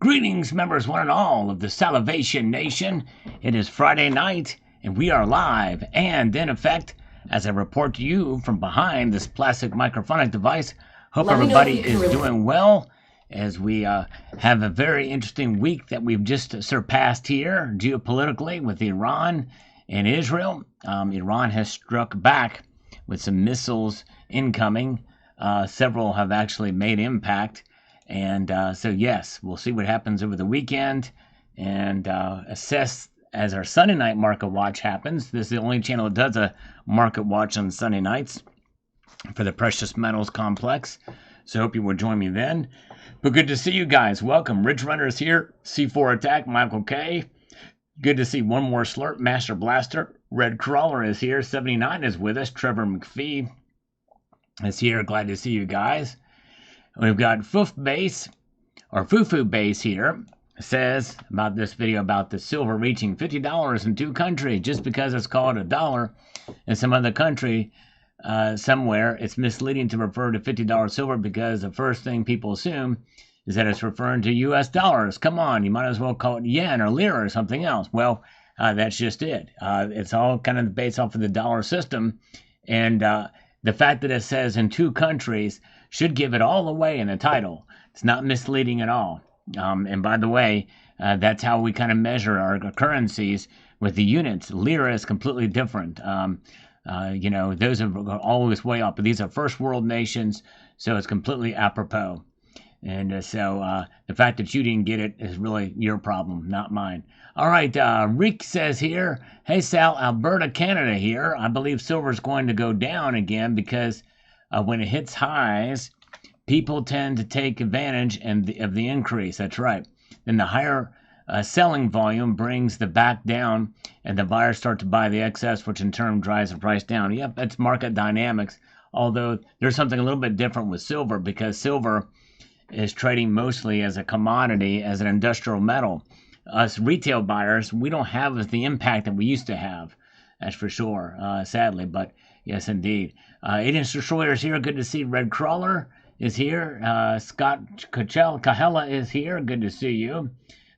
Greetings, members one and all of the Salivation Nation. It is Friday night, and we are live and in effect as I report to you from behind this plastic microphonic device. Hope everybody is doing well as we have a very interesting week that we've just surpassed here geopolitically with Iran and Israel. Iran has struck back with some missiles incoming. Several have actually made impact. And so, yes, we'll see what happens over the weekend and assess as our Sunday night market watch happens. This is the only channel that does a market watch on Sunday nights for the precious metals complex. So, hope you will join me then. But good to see you guys. Welcome. Ridge Runner is here. C4 Attack, Michael K. Good to see one more slurp. Master Blaster. Red Crawler is here. 79 is with us. Trevor McPhee is here. Glad to see you guys. We've got Fufu Base here, says about this video about the silver reaching $50 in two countries. Just because it's called $1 in some other country somewhere, it's misleading to refer to $50 silver because the first thing people assume is that it's referring to US dollars. Come on, you might as well call it yen or lira or something else. Well, that's just it. It's all kind of based off of the dollar system. And the fact that it says in two countries should give it all away in the title. It's not misleading at all. And by the way, that's how we kind of measure our currencies with the units. Lira is completely different. Those are always way up. But these are first world nations, so it's completely apropos. And so the fact that you didn't get it is really your problem, not mine. All right, Rick says here, hey Sal, Alberta, Canada here. I believe silver is going to go down again because when it hits highs, people tend to take advantage of the increase. That's right. Then the higher selling volume brings the back down, and the buyers start to buy the excess, which in turn drives the price down. Yep, that's market dynamics. Although there's something a little bit different with silver because silver is trading mostly as a commodity, as an industrial metal. Us retail buyers, we don't have the impact that we used to have. That's for sure, sadly. But yes, indeed. 8-inch Destroyer is here. Good to see. Red Crawler is here. Scott Cahella is here. Good to see you.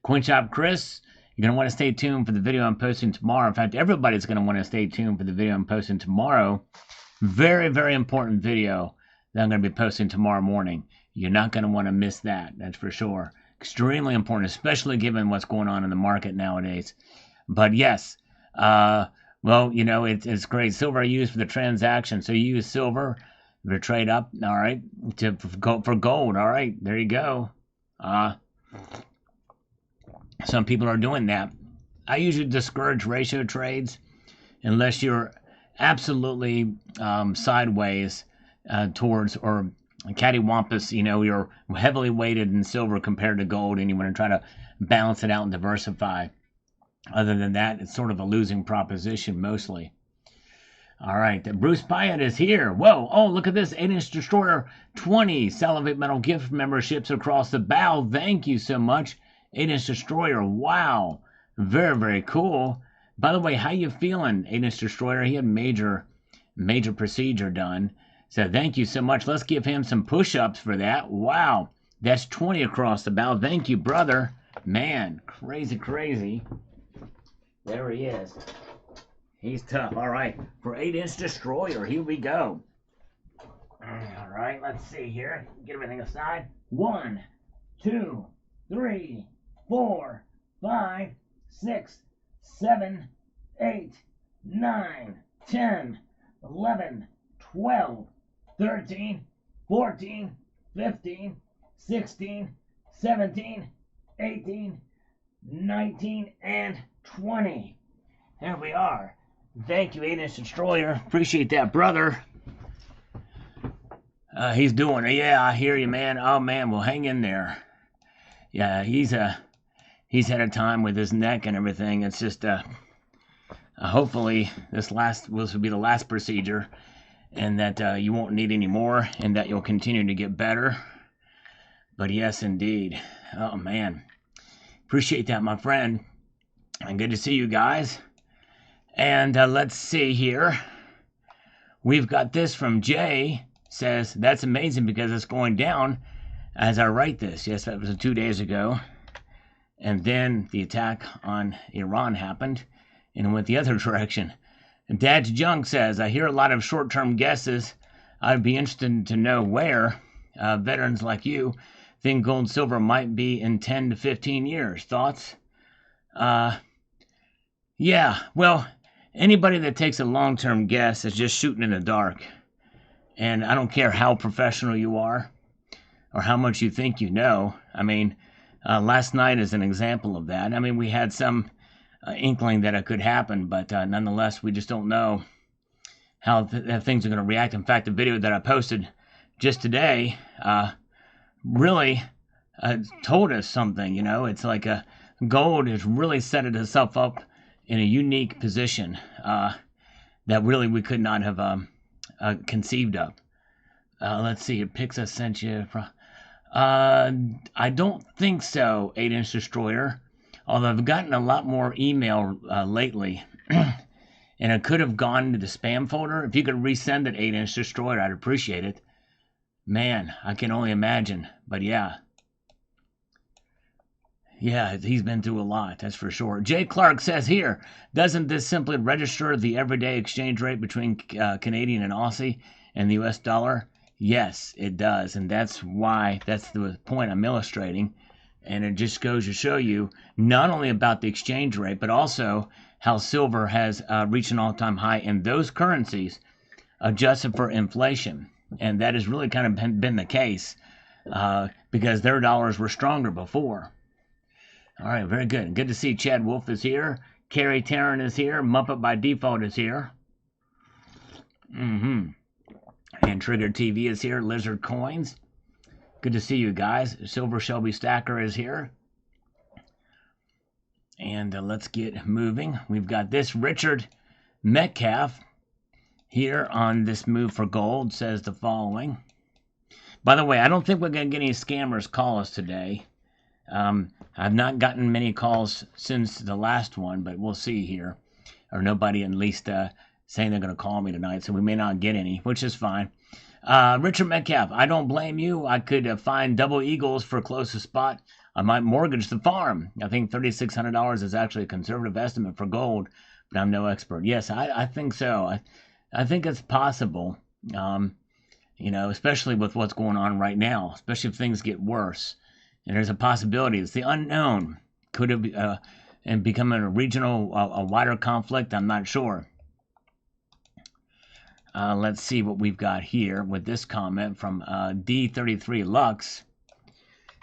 Coin Shop Chris, you're going to want to stay tuned for the video I'm posting tomorrow. In fact, everybody's going to want to stay tuned for the video I'm posting tomorrow. Very, very important video that I'm going to be posting tomorrow morning. You're not going to want to miss that. That's for sure. Extremely important, especially given what's going on in the market nowadays. But yes, well, it's great. Silver I use for the transaction. So you use silver to trade up, all right, for gold. All right, there you go. Some people are doing that. I usually discourage ratio trades unless you're absolutely sideways towards or cattywampus, you're heavily weighted in silver compared to gold and you want to try to balance it out and diversify. Other than that, it's sort of a losing proposition mostly. All right, Bruce Pyatt is here. Whoa, oh, look at this. 8-inch Destroyer 20 Salivate Metal gift memberships across the bow. Thank you so much. 8-inch Destroyer, wow. Very, very cool. By the way, how you feeling, 8-inch Destroyer? He had major procedure done. So thank you so much. Let's give him some push-ups for that. Wow, that's 20 across the bow. Thank you, brother. Man, crazy. There he is. He's tough. All right, for 8-inch Destroyer, here we go. All right, let's see here. Get everything aside. 1, 2, 3, 4, 5, 6, 7, 8, 9, 10, 11, 12, 13, 14, 15, 16, 17, 18, 19, and 20. There we are. Thank you, 8-inch Destroyer. Appreciate that, brother. He's doing it. Yeah, I hear you, man. Oh, man, well, hang in there. Yeah, he's had a time with his neck and everything. It's just, hopefully, this will be the last procedure, and that you won't need any more, and that you'll continue to get better. But yes, indeed. Oh, man. Appreciate that, my friend. And good to see you guys. And let's see here. We've got this from Jay. Says, that's amazing because it's going down as I write this. Yes, that was 2 days ago. And then the attack on Iran happened, and it went the other direction. And Dad's Junk says, I hear a lot of short-term guesses. I'd be interested to know where veterans like you think gold and silver might be in 10 to 15 years. Thoughts? Yeah, well, anybody that takes a long-term guess is just shooting in the dark. And I don't care how professional you are or how much you think you know. I mean, last night is an example of that. I mean, we had some inkling that it could happen, but nonetheless, we just don't know how things are going to react. In fact, the video that I posted just today really told us something. You know, it's like gold has really set itself up in a unique position that really we could not have conceived of. Let's see, Pixa sent you. I don't think so, 8-inch destroyer. Although I've gotten a lot more email lately, and it could have gone to the spam folder. If you could resend that 8-inch destroyer, I'd appreciate it. Man, I can only imagine. But yeah, he's been through a lot, that's for sure. Jay Clark says here, doesn't this simply register the everyday exchange rate between Canadian and Aussie and the US dollar? Yes, it does, and that's the point I'm illustrating. And it just goes to show you not only about the exchange rate, but also how silver has reached an all-time high in those currencies adjusted for inflation. And that has really kind of been the case because their dollars were stronger before. All right, very good. Good to see Chad Wolf is here. Carrie Tarrant is here. Muppet by Default is here. And Trigger TV is here. Lizard Coins. Good to see you guys. Silver Shelby Stacker is here. And let's get moving. We've got this Richard Metcalf here on this move for gold says the following. By the way, I don't think we're going to get any scammers call us today. I've not gotten many calls since the last one, but we'll see here. Or nobody at least saying they're going to call me tonight, so we may not get any, which is fine. Richard Metcalf, I don't blame you. I could find double eagles for closest spot. I might mortgage the farm. I think $3,600 is actually a conservative estimate for gold, but I'm no expert. Yes, I think so. I think it's possible, you know, especially with what's going on right now, especially if things get worse. And there's a possibility. It's the unknown. Could it and become a regional, a wider conflict? I'm not sure. Let's see what we've got here with this comment from D33 Lux.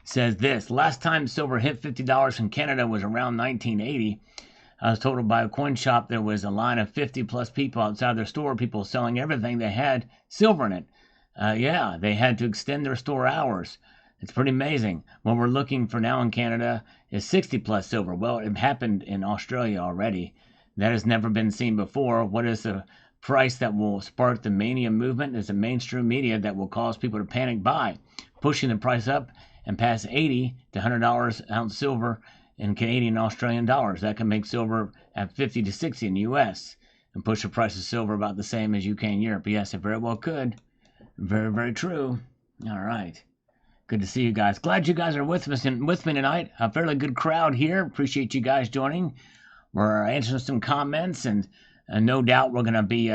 Says this, last time silver hit $50 in Canada was around 1980. I was told by a coin shop there was a line of 50 plus people outside their store, people selling everything they had silver in it. Yeah, they had to extend their store hours. It's pretty amazing. What we're looking for now in Canada is 60 plus silver. Well, it happened in Australia already. That has never been seen before. What is the price that will spark the mania movement? Is the mainstream media that will cause people to panic buy, pushing the price up and past $80 to $100 ounce silver in Canadian and Australian dollars. That can make silver at 50 to 60 in the U.S. and push the price of silver about the same as UK and Europe. Yes, it very well could. Very, very true. All right. Good to see you guys. Glad you guys are with me tonight. A fairly good crowd here. Appreciate you guys joining. We're answering some comments, and no doubt we're going to be,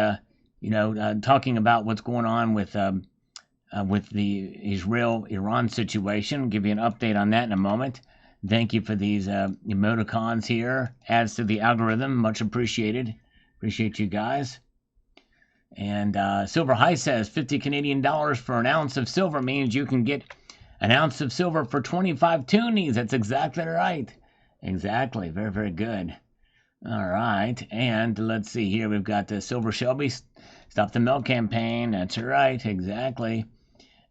talking about what's going on with the Israel-Iran situation. Give you an update on that in a moment. Thank you for these emoticons here. Adds to the algorithm. Much appreciated. Appreciate you guys. And Silver High says 50 Canadian dollars for an ounce of silver means you can get an ounce of silver for 25 toonies. That's exactly right. Exactly. Very, very good. All right. And let's see here. We've got the Silver Shelby. Stop the milk campaign. That's right. Exactly.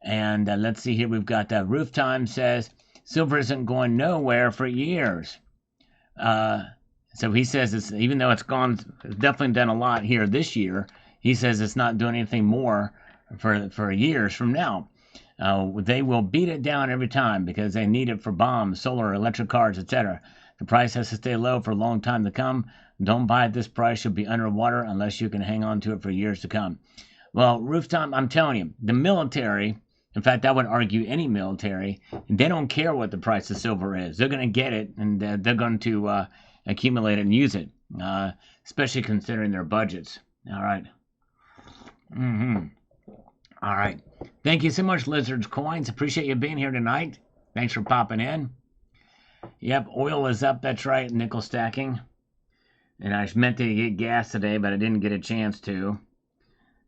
And let's see here. We've got Roof Time says silver isn't going nowhere for years. So he says even though it's definitely done a lot here this year, he says it's not doing anything more for years from now. They will beat it down every time because they need it for bombs, solar, electric cars, etc. The price has to stay low for a long time to come. Don't buy at this price. You'll be underwater unless you can hang on to it for years to come. Well, Roof Time, I'm telling you, the military In fact, I would argue any military, they don't care what the price of silver is. They're going to get it, and they're going to accumulate it and use it, especially considering their budgets. All right. All right. Thank you so much, Lizards Coins. Appreciate you being here tonight. Thanks for popping in. Yep, oil is up. That's right. Nickel stacking. And I meant to get gas today, but I didn't get a chance to.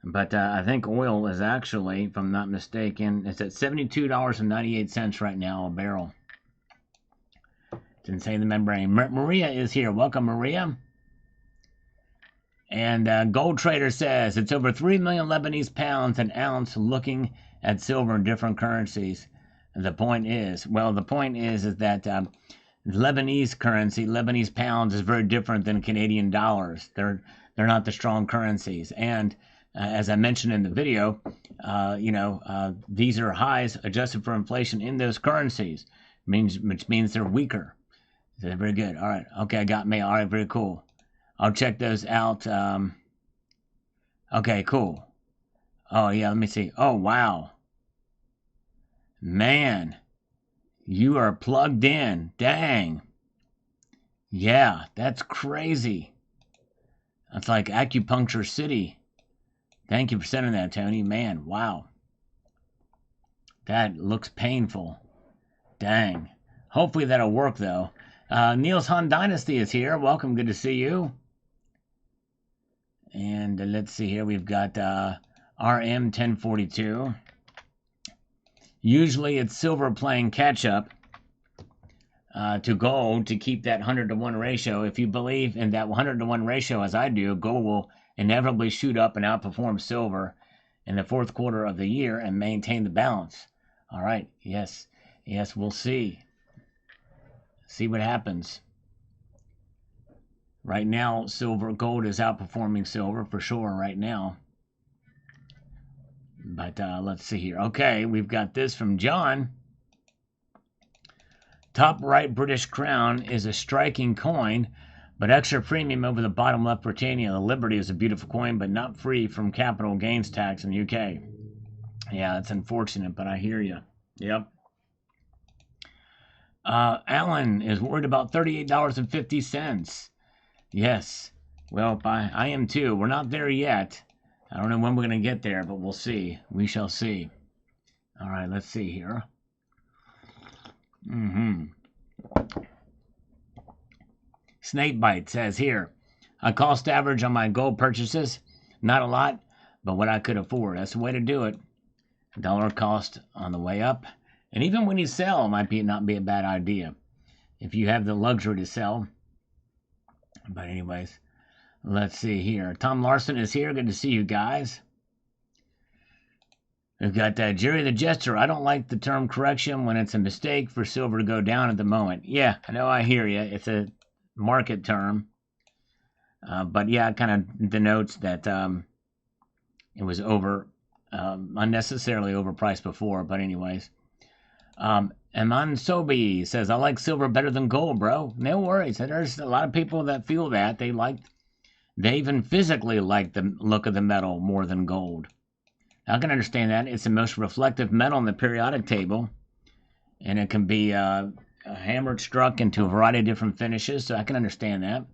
But I think oil is actually, if I'm not mistaken, it's at $72.98 right now a barrel. It's insane the membrane. Maria is here. Welcome, Maria. And Gold Trader says it's over 3 million Lebanese pounds an ounce looking at silver in different currencies. And the point is that Lebanese currency, Lebanese pounds, is very different than Canadian dollars. They're not the strong currencies. And as I mentioned in the video, these are highs adjusted for inflation in those currencies, which means they're weaker. So they're very good. All right. Okay, I got mail. All right, very cool. I'll check those out. Okay, cool. Oh, yeah, let me see. Oh, wow. Man, you are plugged in. Dang. Yeah, that's crazy. That's like acupuncture city. Thank you for sending that, Tony. Man, wow. That looks painful. Dang. Hopefully that'll work, though. Niels Han Dynasty is here. Welcome. Good to see you. And let's see here. We've got RM 1042. Usually it's silver playing catch-up to gold to keep that 100-to-1 ratio. If you believe in that 100-to-1 ratio, as I do, gold will inevitably shoot up and outperform silver in the fourth quarter of the year and maintain the balance. All right. Yes, we'll see. See what happens. Right now, gold is outperforming silver for sure right now. But let's see here. Okay, we've got this from John. Top right British crown is a striking coin, but extra premium over the bottom left Britannia. The Liberty is a beautiful coin, but not free from capital gains tax in the UK. Yeah, it's unfortunate, but I hear you. Yep. Alan is worried about $38.50. Yes. Well, I am too. We're not there yet. I don't know when we're going to get there, but we'll see. We shall see. All right, let's see here. Snakebite says here, I cost average on my gold purchases. Not a lot, but what I could afford. That's the way to do it. Dollar cost on the way up. And even when you sell, it might not be a bad idea if you have the luxury to sell. But anyways, let's see here. Tom Larson is here. Good to see you guys. We've got Jerry the Jester. I don't like the term correction when it's a mistake for silver to go down at the moment. Yeah, I know, I hear you. It's a market term. But yeah, it kind of denotes that it was unnecessarily overpriced before. But anyways. Eman Sobi says, I like silver better than gold, bro. No worries. There's a lot of people that feel that. They even physically like the look of the metal more than gold. I can understand that. It's the most reflective metal in the periodic table. And it can be hammered, struck into a variety of different finishes. So I can understand that.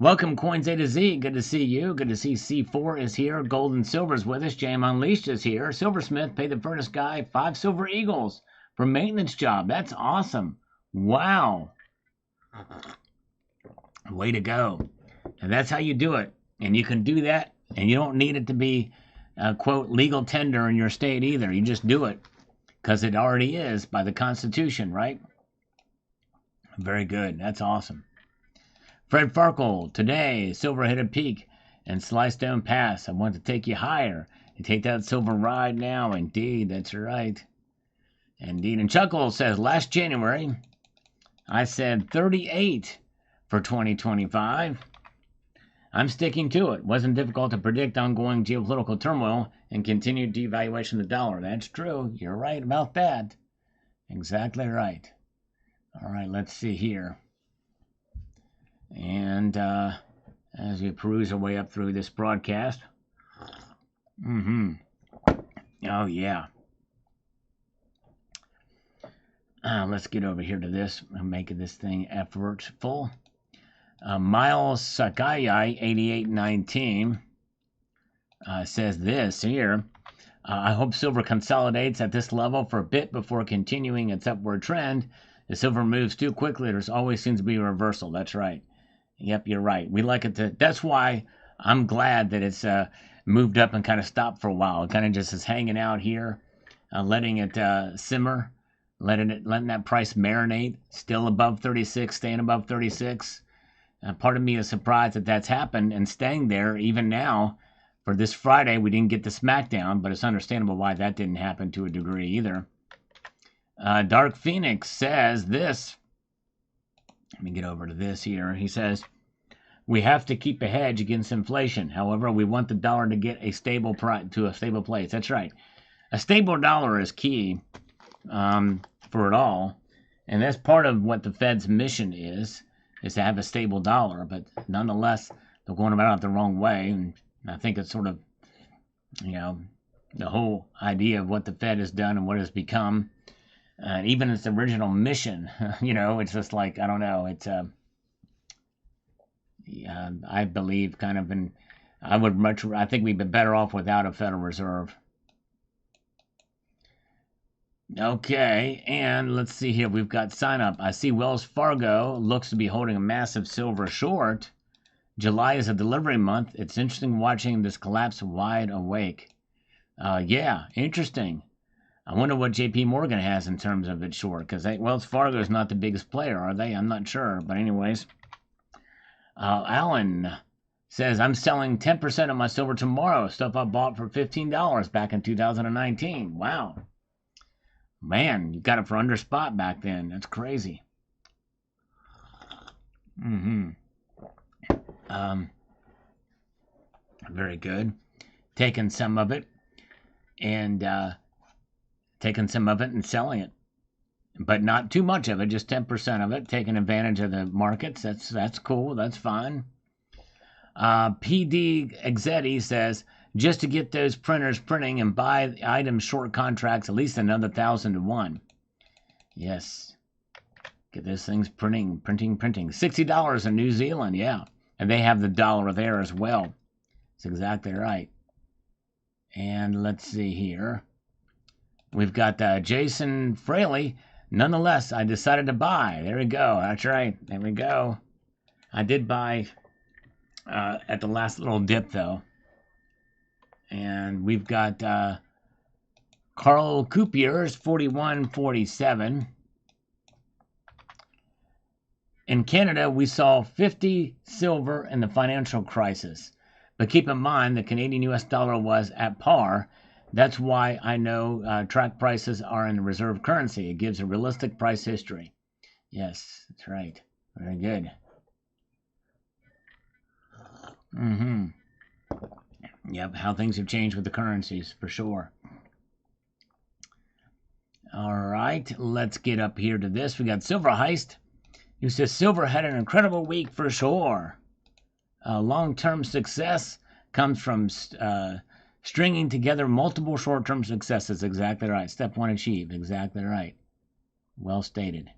Welcome, Coins A to Z. Good to see you. Good to see C4 is here. Gold and Silver's with us. Jam Unleashed is here. Silversmith, Pay the Furnace Guy, 5 Silver Eagles for maintenance job. That's awesome. Wow. Way to go. And that's how you do it. And you can do that. And you don't need it to be, quote, legal tender in your state either. You just do it. Because it already is by the Constitution, right? Very good. That's awesome. Fred Farkle, today, silver hit a peak and Slystone Pass. I want to take you higher and take that silver ride now. Indeed, that's right. Indeed. And Chuckle says, last January, I said 38 for 2025. I'm sticking to it. Wasn't difficult to predict ongoing geopolitical turmoil and continued devaluation of the dollar. That's true. You're right about that. Exactly right. All right, let's see here. And as we peruse our way up through this broadcast. Oh, yeah. Let's get over here to this. I'm making this thing effortful. Miles Sakai 8819 says this here. I hope silver consolidates at this level for a bit before continuing its upward trend. If silver moves too quickly, there's always seems to be a reversal. That's right. Yep, you're right. We like it to. That's why I'm glad that it's moved up and kind of stopped for a while. It kind of just is hanging out here, letting it simmer, letting that price marinate. Still above 36, staying above 36. Part of me is surprised that that's happened and staying there even now. For this Friday, we didn't get the smackdown, but it's understandable why that didn't happen to a degree either. Dark Phoenix says this. Let me get over to this here. He says, we have to keep a hedge against inflation. However, we want the dollar to get a stable to a stable place. That's right. A stable dollar is key for it all. And that's part of what the Fed's mission is to have a stable dollar. But nonetheless, they're going about it the wrong way. And I think it's sort of, the whole idea of what the Fed has done and what it has become. Even its original mission, it's just like, I don't know, it's, I believe kind of I think we'd be better off without a Federal Reserve. Okay, and let's see here. We've got sign up. I see Wells Fargo looks to be holding a massive silver short. July is a delivery month. It's interesting watching this collapse wide awake. Yeah, interesting. I wonder what JP Morgan has in terms of its short, because Wells Fargo is not the biggest player, are they? I'm not sure. But anyways, Alan says, I'm selling 10% of my silver tomorrow. Stuff I bought for $15 back in 2019. Wow. Man, you got it for under spot back then. That's crazy. Very good. Taking some of it and selling it, but not too much of it, just 10% of it, taking advantage of the markets. That's cool. That's fine. PD Exetti says, just to get those printers printing and buy items short contracts, at least another 1,000 to 1. Yes. Get those things printing. $60 in New Zealand, yeah. And they have the dollar there as well. That's exactly right. And let's see here. We've got Jason Fraley. Nonetheless, I decided to buy. There we go. That's right. There we go. I did buy at the last little dip, though. And we've got Carl Coupier's 41.47. In Canada, we saw 50 silver in the financial crisis. But keep in mind, the Canadian US dollar was at par. That's why I know track prices are in the reserve currency. It gives a realistic price history. Yes, that's right. Very good. Yep, how things have changed with the currencies, for sure. All right, let's get up here to this. We got Silver Heist, who says silver had an incredible week for sure. Long-term success comes from stringing together multiple short-term successes. Exactly right. Step one achieved. Exactly right. Well stated.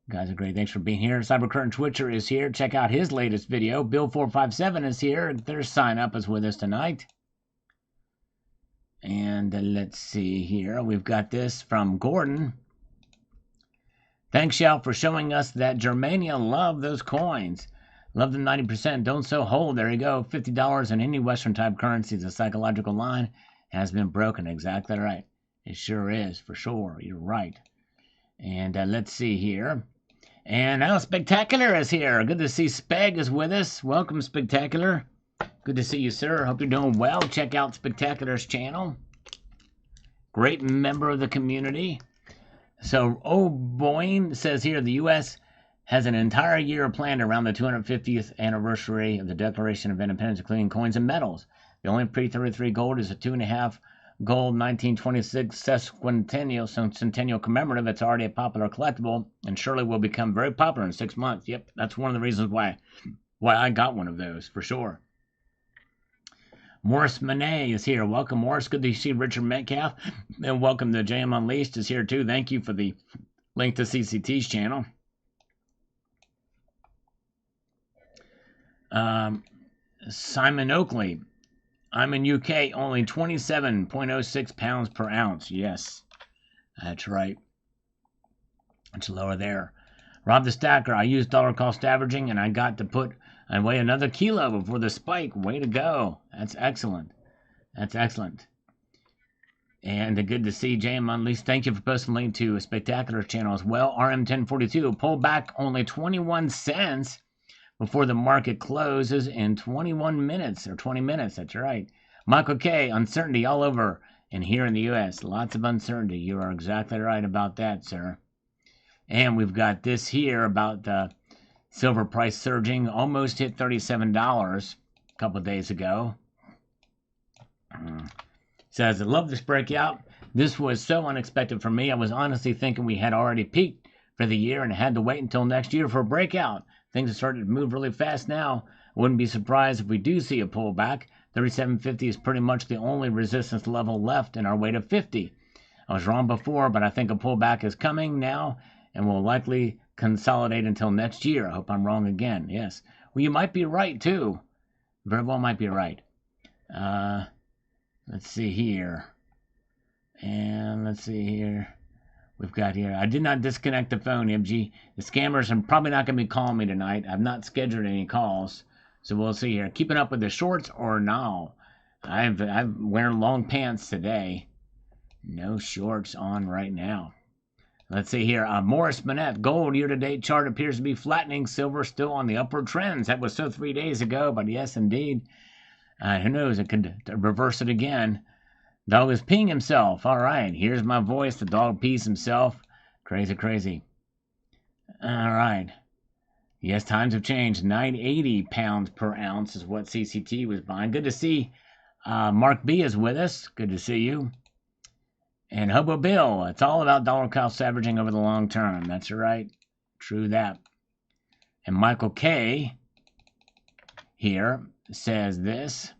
You guys are great. Thanks for being here. Cybercurrent Twitcher is here. Check out his latest video. Bill457 is here. Their sign up is with us tonight. And let's see here. We've got this from Gordon. Thanks, y'all, for showing us that Germania love those coins. Love the 90%. Don't so hold. There you go. $50 in any Western type currency. The psychological line has been broken. Exactly right. It sure is, for sure. You're right. And let's see here. And now Spectacular is here. Good to see Speg is with us. Welcome, Spectacular. Good to see you, sir. Hope you're doing well. Check out Spectacular's channel. Great member of the community. So, Boyne says here, the U.S. has an entire year planned around the 250th anniversary of the Declaration of Independence, including coins and medals. The only pre-33 gold is a 2.5 gold 1926 sesquicentennial commemorative. It's already a popular collectible and surely will become very popular in 6 months. Yep, that's one of the reasons why I got one of those, for sure. Morris Monet is here. Welcome, Morris. Good to see Richard Metcalf. And welcome to JM Unleashed is here, too. Thank you for the Link to CCT's channel. Simon Oakley. I'm in UK, only 27.06 pounds per ounce. Yes, that's right. It's lower there. Rob the Stacker. I used dollar cost averaging, and I got to put away another kilo before the spike. Way to go. That's excellent. That's excellent. And good to see JM Unleashed. Thank you for posting a link to a spectacular channel as well. RM1042 pulled back only 21 cents before the market closes in 21 minutes or 20 minutes. That's right. Michael K. Uncertainty all over and here in the U.S. Lots of uncertainty. You are exactly right about that, sir. And we've got this here about the silver price surging. Almost hit $37 a couple of days ago. Says, I love this breakout. This was so unexpected for me. I was honestly thinking we had already peaked for the year and had to wait until next year for a breakout. Things have started to move really fast now. I wouldn't be surprised if we do see a pullback. 37.50 is pretty much the only resistance level left in our way to 50. I was wrong before, but I think a pullback is coming now and will likely consolidate until next year. I hope I'm wrong again. Yes. Well, you might be right, too. Very well might be right. Let's see here. And let's see here. We've got here. I did not disconnect the phone, MG. The scammers are probably not going to be calling me tonight. I've not scheduled any calls. So we'll see here. Keeping up with the shorts or no? I'm wearing long pants today. No shorts on right now. Let's see here. Morris Manette. Gold year-to-date chart appears to be flattening. Silver still on the upward trends. That was so 3 days ago, but yes, indeed. Who knows? It could reverse it again. Dog is peeing himself. All right. Here's my voice. The dog pees himself. Crazy, crazy. All right. Yes, times have changed. 980 pounds per ounce is what CCT was buying. Good to see Mark B is with us. Good to see you. And Hobo Bill. It's all about dollar cost averaging over the long term. That's right. True that. And Michael K here says this.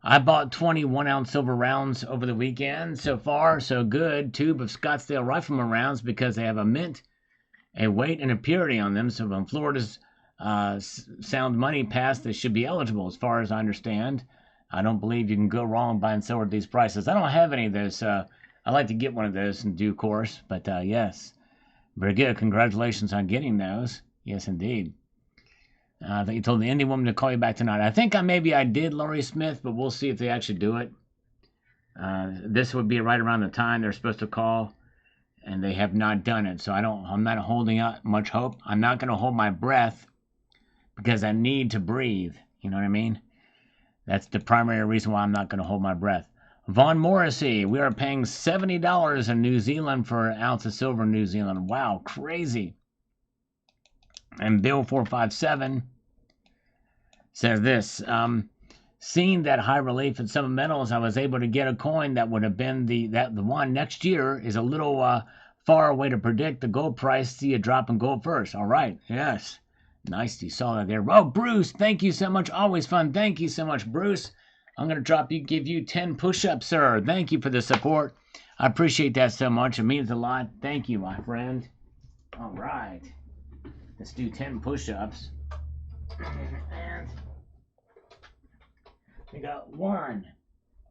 I bought 21 ounce silver rounds over the weekend. So far, so good. Tube of Scottsdale rifleman rounds because they have a mint, a weight, and a purity on them. So when Florida's sound money passed, they should be eligible as far as I understand. I don't believe you can go wrong buying silver at these prices. I don't have any of those. I'd like to get one of those in due course. But yes, very good. Congratulations on getting those. Yes, indeed. I think you told the Indian woman to call you back tonight. I think maybe I did, Laurie Smith, but we'll see if they actually do it. This would be right around the time they're supposed to call, and they have not done it. So I'm not holding out much hope. I'm not going to hold my breath because I need to breathe. You know what I mean? That's the primary reason why I'm not going to hold my breath. Vaughn Morrissey, we are paying $70 in New Zealand for an ounce of silver in New Zealand. Wow, crazy. And Bill457 says this. Seeing that high relief in some metals, I was able to get a coin that would have been the one next year. Is a little far away to predict the gold price. See a drop in gold first. All right. Yes. Nice. You saw that there. Oh, Bruce, thank you so much. Always fun. Thank you so much, Bruce. I'm going to give you 10 push-ups, sir. Thank you for the support. I appreciate that so much. It means a lot. Thank you, my friend. All right. Let's do 10 push-ups. And we got 1,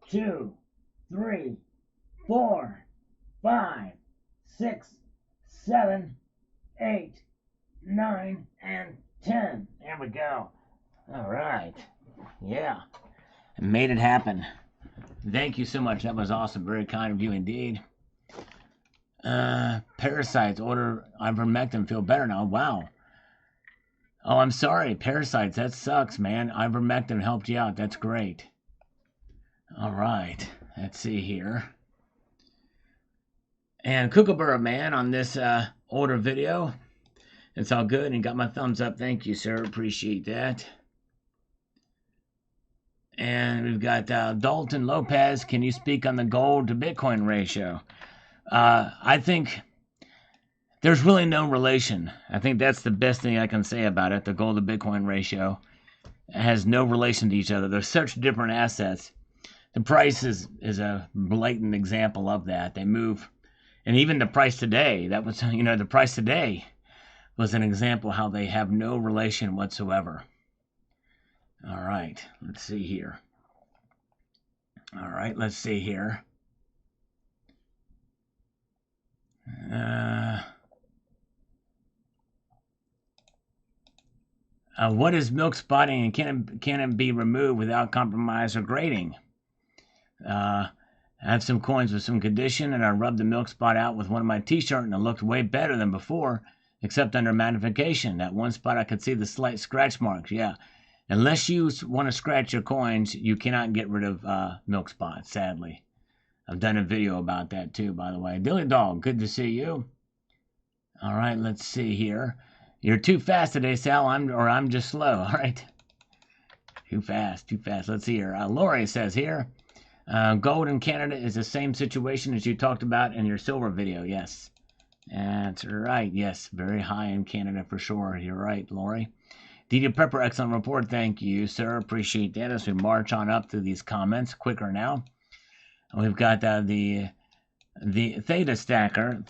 2, 3, 4, 5, 6, 7, 8, 9, and 10. There we go. All right. Yeah. I made it happen. Thank you so much. That was awesome. Very kind of you indeed. Parasites. Order ivermectin. Feel better now. Wow. Oh, I'm sorry. Parasites. That sucks, man. Ivermectin helped you out. That's great. All right. Let's see here. And Kookaburra Man on this order video. It's all good. And got my thumbs up. Thank you, sir. Appreciate that. And we've got Dalton Lopez. Can you speak on the gold to Bitcoin ratio? I think there's really no relation. I think that's the best thing I can say about it. The gold to Bitcoin ratio has no relation to each other. They're such different assets. The price is a blatant example of that. They move And even the price today, that was, the price today was an example how they have no relation whatsoever. All right, let's see here. All right, let's see here. What is milk spotting, and can it be removed without compromise or grading? I have some coins with some condition, and I rubbed the milk spot out with one of my t-shirts, and it looked way better than before, except under magnification. That one spot I could see the slight scratch marks. Yeah, unless you want to scratch your coins, you cannot get rid of milk spots, sadly. I've done a video about that too, by the way. Dilly Dog, good to see you. All right, let's see here. You're too fast today, Sal. I'm just slow. All right. Too fast. Let's see here. Lori says here, gold in Canada is the same situation as you talked about in your silver video. Yes, that's right. Yes, very high in Canada for sure. You're right, Lori. DJ Pepper, excellent report. Thank you, sir. Appreciate that. As we march on up to these comments quicker now. We've got the Theta Stacker.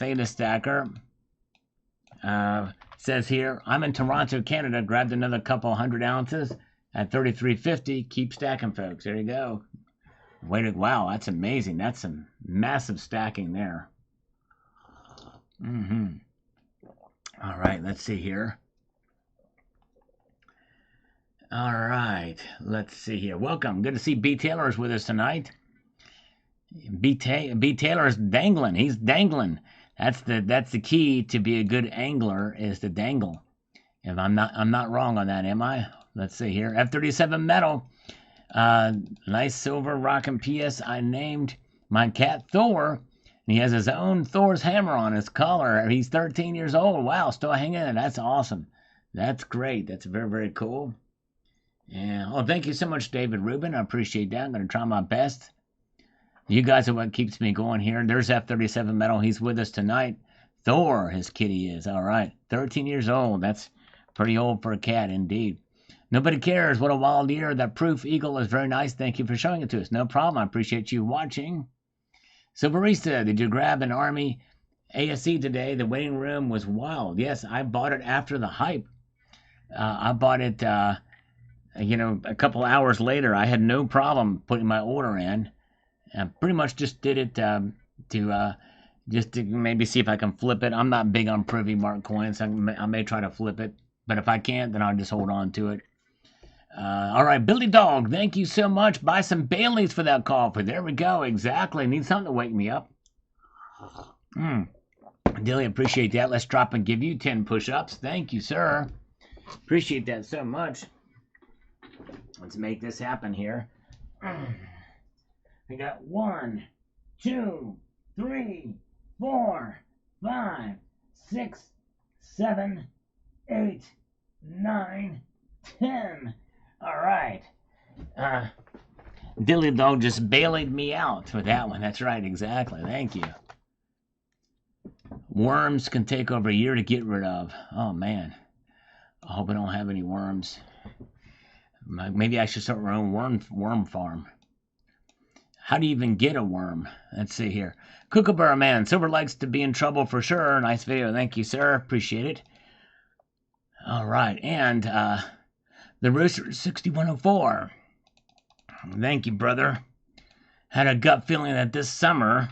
Says here, I'm in Toronto, Canada. Grabbed another couple 100 ounces at 33.50. Keep stacking, folks. There you go. Wow, that's amazing. That's some massive stacking there. All right, let's see here. All right, let's see here. Welcome. Good to see B. Taylor's with us tonight. B. Taylor's dangling. He's dangling. That's the key to be a good angler, is to dangle. If I'm not wrong on that, am I? Let's see here. F-37 metal. Nice silver rockin' PS. I named my cat Thor. And he has his own Thor's hammer on his collar. He's 13 years old. Wow, still hanging in. That's awesome. That's great. That's very, very cool. Yeah. Oh, thank you so much, David Rubin. I appreciate that. I'm going to try my best. You guys are what keeps me going here. There's F-37 metal. He's with us tonight. Thor, his kitty is. All right. 13 years old. That's pretty old for a cat, indeed. Nobody cares. What a wild year. That proof eagle is very nice. Thank you for showing it to us. No problem. I appreciate you watching. Silverista, did you grab an Army ASC today? The waiting room was wild. Yes, I bought it after the hype. I bought it, a couple hours later. I had no problem putting my order in. I pretty much just did it to maybe see if I can flip it. I'm not big on Privy Mark coins. I may try to flip it. But if I can't, then I'll just hold on to it. All right, Billy Dog, thank you so much. Buy some Baileys for that coffee. There we go. Exactly. Need something to wake me up. Dilly, appreciate that. Let's drop and give you 10 push-ups. Thank you, sir. Appreciate that so much. Let's make this happen here. I got 1, 2, 3, 4, 5, 6, 7, 8, 9, 10. All right. Dilly Dog just bailed me out with that one. That's right, exactly. Thank you. Worms can take over a year to get rid of. Oh, man. I hope I don't have any worms. Maybe I should start my own worm farm. How do you even get a worm? Let's see here. Kookaburra Man. Silver likes to be in trouble for sure. Nice video. Thank you, sir. Appreciate it. All right. And the Rooster 6104. Thank you, brother. Had a gut feeling that this summer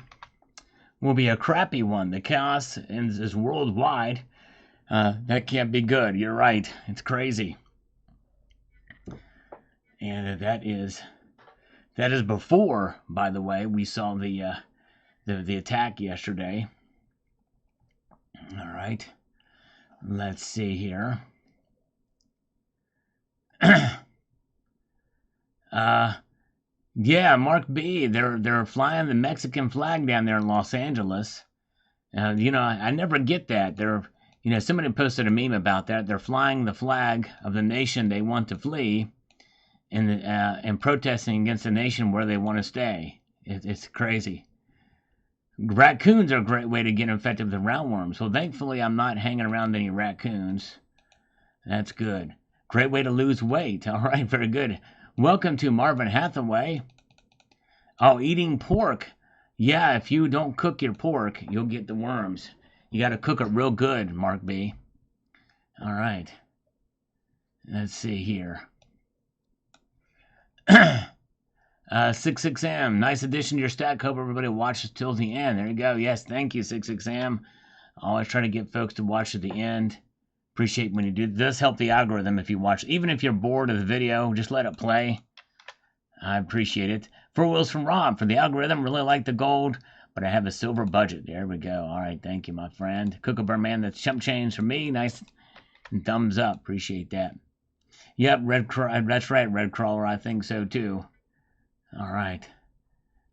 will be a crappy one. The chaos is worldwide. That can't be good. You're right. It's crazy. And that is before, by the way, we saw the attack yesterday. All right. Let's see here. Yeah, Mark B. They're flying the Mexican flag down there in Los Angeles. I never get that. Somebody posted a meme about that. They're flying the flag of the nation they want to flee, and protesting against the nation where they want to stay. It's crazy. Raccoons are a great way to get infected with the roundworms. Well, thankfully, I'm not hanging around any raccoons. That's good. Great way to lose weight. All right, very good. Welcome to Marvin Hathaway. Oh, eating pork. Yeah, if you don't cook your pork, you'll get the worms. You got to cook it real good, Mark B. All right. Let's see here. 66M, nice addition to your stack. Hope everybody watches till the end. There you go. Yes, thank you, 66M. Always try to get folks to watch to the end. Appreciate when you do. It does help the algorithm if you watch. Even if you're bored of the video, just let it play. I appreciate it. 4 Wheels from Rob for the algorithm. Really like the gold, but I have a silver budget. There we go. All right, thank you, my friend. Kookaburra Man, that's chump change for me. Nice. And thumbs up. Appreciate that. Yep, that's right, Red Crawler. I think so too. All right.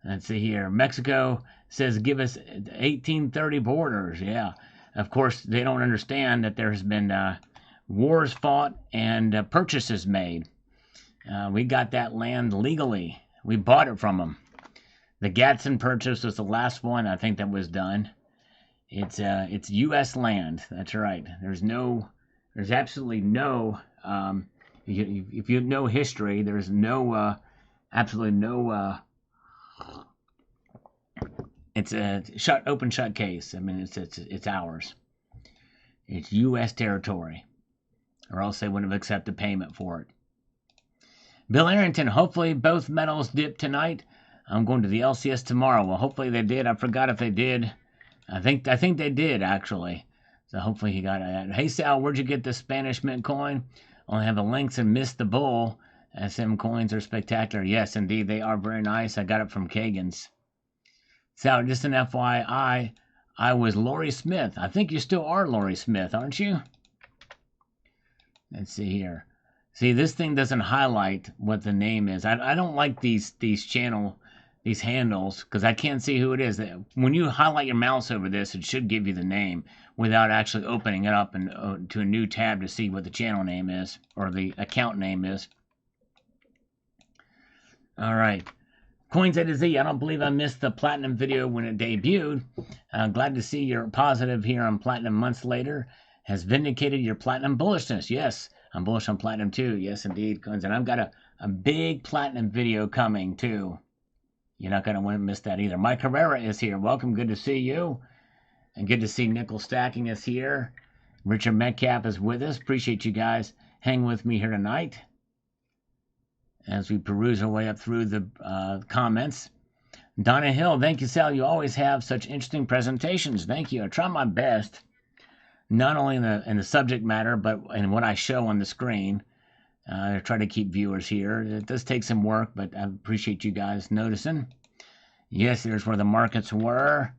Let's see here. Mexico says give us 1830 borders. Yeah. Of course, they don't understand that there's been wars fought and purchases made. We got that land legally. We bought it from them. The Gadsden purchase was the last one I think that was done. It's U.S. land. That's right. There's absolutely no. If you know history, there's no absolutely no. It's a open shut case. I mean, it's ours. It's U.S. territory, or else they wouldn't have accepted payment for it. Bill Arrington, hopefully both metals dip tonight. I'm going to the LCS tomorrow. Well, hopefully they did. I forgot if they did. I think they did actually. So hopefully he got it. Hey Sal, where'd you get the Spanish Mint coin? Only have the links and missed the bull. SM coins are spectacular. Yes, indeed, they are very nice. I got it from Kagan's. Sal, just an FYI, I was Laurie Smith. I think you still are Laurie Smith, aren't you? Let's see here. See, this thing doesn't highlight what the name is. I don't like these handles because I can't see who it is. When you highlight your mouse over this, it should give you the name without actually opening it up and to a new tab to see what the channel name is or the account name is. All right. Coins A to Z. I don't believe I missed the platinum video when it debuted. Glad to see you're positive here on platinum months later. Has vindicated your platinum bullishness. Yes, I'm bullish on platinum too. Yes, indeed, Coins. And I've got a big platinum video coming too. You're not going to want to miss that either. Mike Herrera is here. Welcome. Good to see you. And good to see Nickel Stacking is here. Richard Metcalf is with us. Appreciate you guys hanging with me here tonight as we peruse our way up through the comments. Donna Hill, thank you, Sal. You always have such interesting presentations. Thank you. I try my best, not only in the subject matter, but in what I show on the screen. I try to keep viewers here. It does take some work, but I appreciate you guys noticing. Yes, here's where the markets were.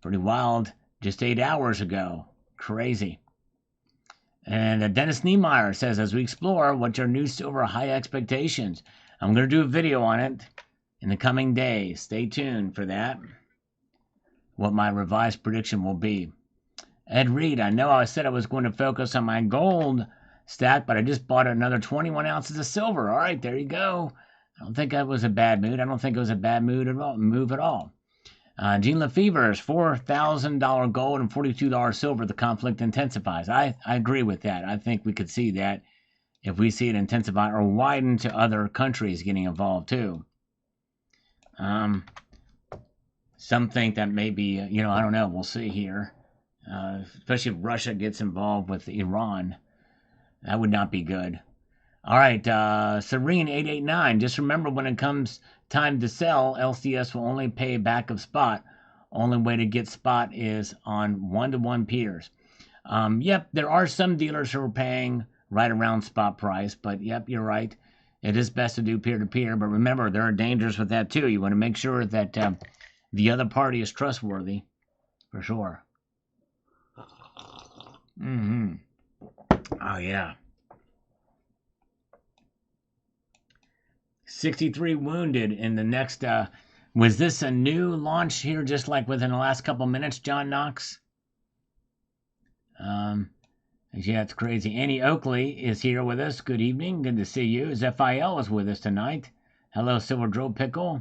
Pretty wild. Just 8 hours ago. Crazy. And Dennis Niemeyer says, as we explore what's your new silver high expectations, I'm going to do a video on it in the coming days. Stay tuned for that. What my revised prediction will be. Ed Reed, I know I said I was going to focus on my gold stack, but I just bought another 21 ounces of silver. All right, there you go. I don't think that was a bad mood. I don't think it was a bad move at all. Gene Lefevre's $4,000 gold and $42 silver. The conflict intensifies. I agree with that. I think we could see that if we see it intensify or widen to other countries getting involved too. Some think that maybe, I don't know. We'll see here. Especially if Russia gets involved with Iran. That would not be good. All right, Serene889. Just remember when it comes time to sell, LCS will only pay back of spot. Only way to get spot is on 1-to-1 peers. Yep, there are some dealers who are paying right around spot price, but yep, you're right. It is best to do peer-to-peer, but remember, there are dangers with that too. You want to make sure that the other party is trustworthy, for sure. Oh, yeah. 63 wounded in the next... was this a new launch here just like within the last couple minutes, John Knox? Yeah, it's crazy. Annie Oakley is here with us. Good evening. Good to see you. Zephiel is with us tonight. Hello, Silver Drill Pickle.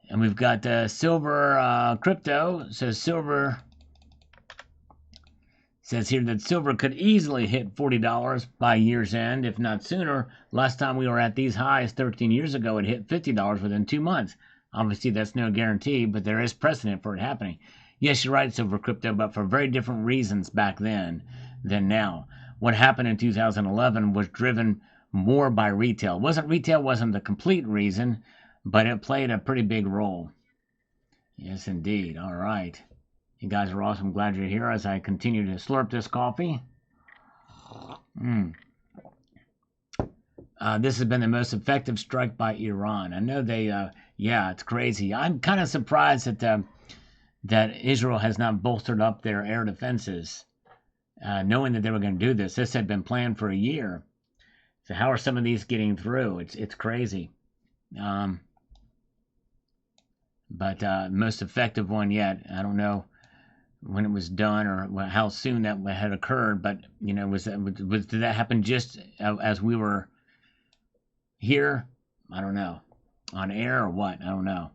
And we've got Silver Crypto. Says Silver... Says here that silver could easily hit $40 by year's end, if not sooner. Last time we were at these highs 13 years ago, it hit $50 within 2 months. Obviously, that's no guarantee, but there is precedent for it happening. Yes, you're right, Silver Crypto, but for very different reasons back then than now. What happened in 2011 was driven more by retail. Retail wasn't the complete reason, but it played a pretty big role. Yes, indeed. All right. You guys are awesome. Glad you're here as I continue to slurp this coffee. This has been the most effective strike by Iran. I know they, yeah, it's crazy. I'm kind of surprised that Israel has not bolstered up their air defenses, knowing that they were going to do this. This had been planned for a year. So how are some of these getting through? It's crazy. But most effective one yet. I don't know when it was done or how soon that had occurred. But you know, did that happen just as we were here? I don't know. On air or what? I don't know.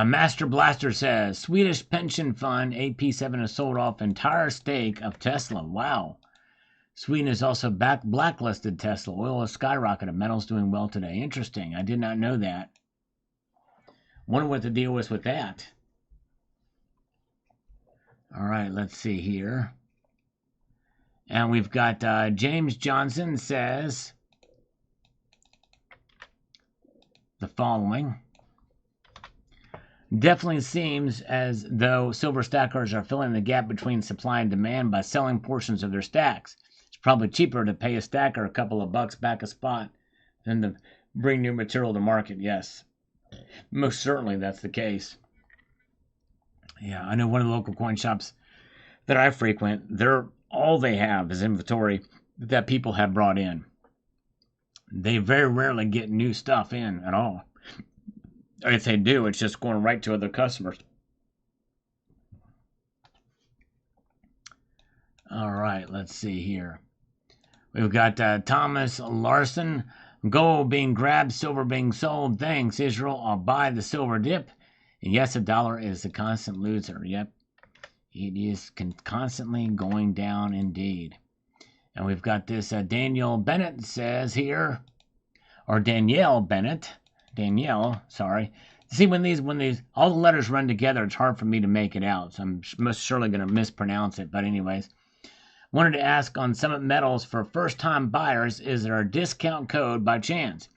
Master Blaster says Swedish pension fund AP7 has sold off entire stake of Tesla. Wow. Sweden has also blacklisted Tesla. Oil has skyrocketed. Metals doing well today. Interesting. I did not know that. Wonder what the deal was with that. All right, let's see here. And we've got James Johnson says the following. Definitely seems as though silver stackers are filling the gap between supply and demand by selling portions of their stacks. It's probably cheaper to pay a stacker a couple of bucks back a spot than to bring new material to market. Yes, most certainly that's the case. Yeah, I know one of the local coin shops that I frequent, all they have is inventory that people have brought in. They very rarely get new stuff in at all. If they do, it's just going right to other customers. All right, let's see here. We've got Thomas Larson. Gold being grabbed, silver being sold. Thanks, Israel. I'll buy the silver dip. And yes, the dollar is a constant loser. Yep, it is constantly going down indeed. And we've got this Daniel Bennett says here, or Danielle Bennett. Danielle, sorry. See, when these all the letters run together, it's hard for me to make it out. So I'm most surely going to mispronounce it. But anyways, wanted to ask on Summit Metals for first-time buyers, is there a discount code by chance?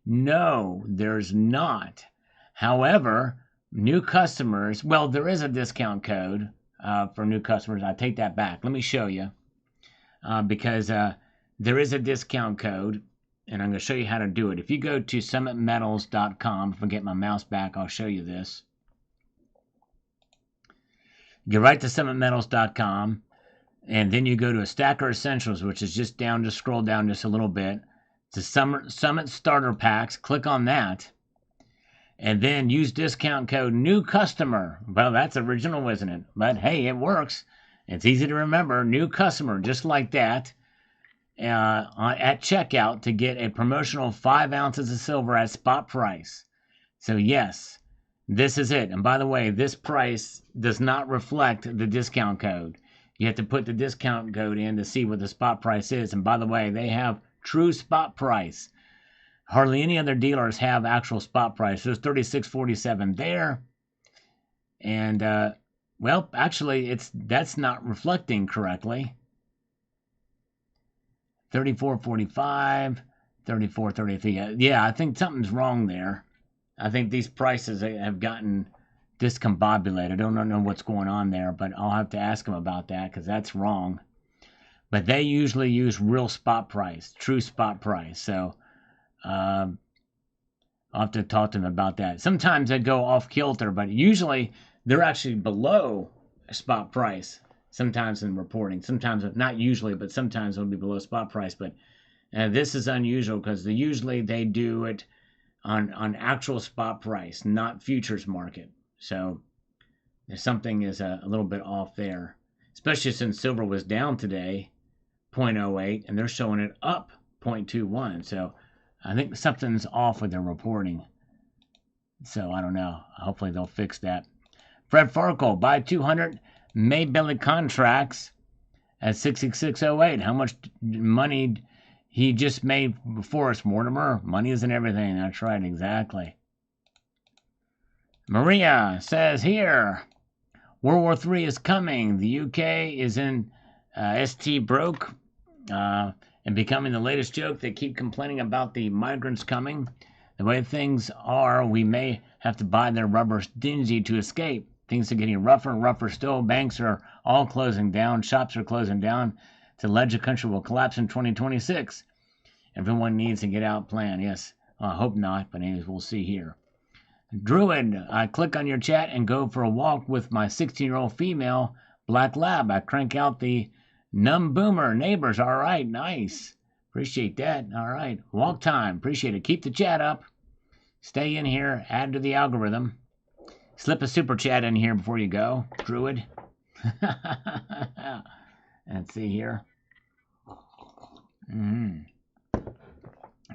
No, there's not. However, new customers, well, there is a discount code for new customers. I take that back. Let me show you because there is a discount code. And I'm going to show you how to do it. If you go to summitmetals.com, if I get my mouse back, I'll show you this. Get right to summitmetals.com, and then you go to a Stacker Essentials, which is just scroll down just a little bit. To Summit Starter Packs, click on that, and then use discount code new customer. Well, that's original, isn't it? But hey, it works. It's easy to remember. New customer, just like that. At checkout to get a promotional 5 ounces of silver at spot price. So yes, this is it. And by the way, this price does not reflect the discount code. You have to put the discount code in to see what the spot price is. And by the way, they have true spot price. Hardly any other dealers have actual spot price. There's 36.47 there. And well, actually that's not reflecting correctly. 34.45, 34.33. Yeah, I think something's wrong there. I think these prices have gotten discombobulated. I don't know what's going on there, but I'll have to ask them about that because that's wrong. But they usually use real spot price, true spot price. So I'll have to talk to them about that. Sometimes they go off kilter, but usually they're actually below spot price. Sometimes in reporting, sometimes not usually, but sometimes it'll be below spot price. But this is unusual because usually they do it on actual spot price, not futures market. So there's something is a little bit off there, especially since silver was down today, 0.08, and they're showing it up 0.21. So I think something's off with their reporting. So I don't know. Hopefully they'll fix that. Fred Farkle, buy 200 May Billy contracts at 66.08. How much money he just made before us, Mortimer. Money isn't everything. That's right, exactly. Maria says here, World War III is coming. The UK is in ST broke and becoming the latest joke. They keep complaining about the migrants coming. The way things are, we may have to buy their rubber dingy to escape. Things are getting rougher and rougher still. Banks are all closing down. Shops are closing down. The ledger country will collapse in 2026. Everyone needs to get out plan. Yes, I hope not, but anyways, we'll see here. Druid, I click on your chat and go for a walk with my 16-year-old female black lab. I crank out the numb boomer neighbors. All right, nice. Appreciate that. All right, walk time. Appreciate it. Keep the chat up. Stay in here. Add to the algorithm. Slip a super chat in here before you go, Druid. Let's see here.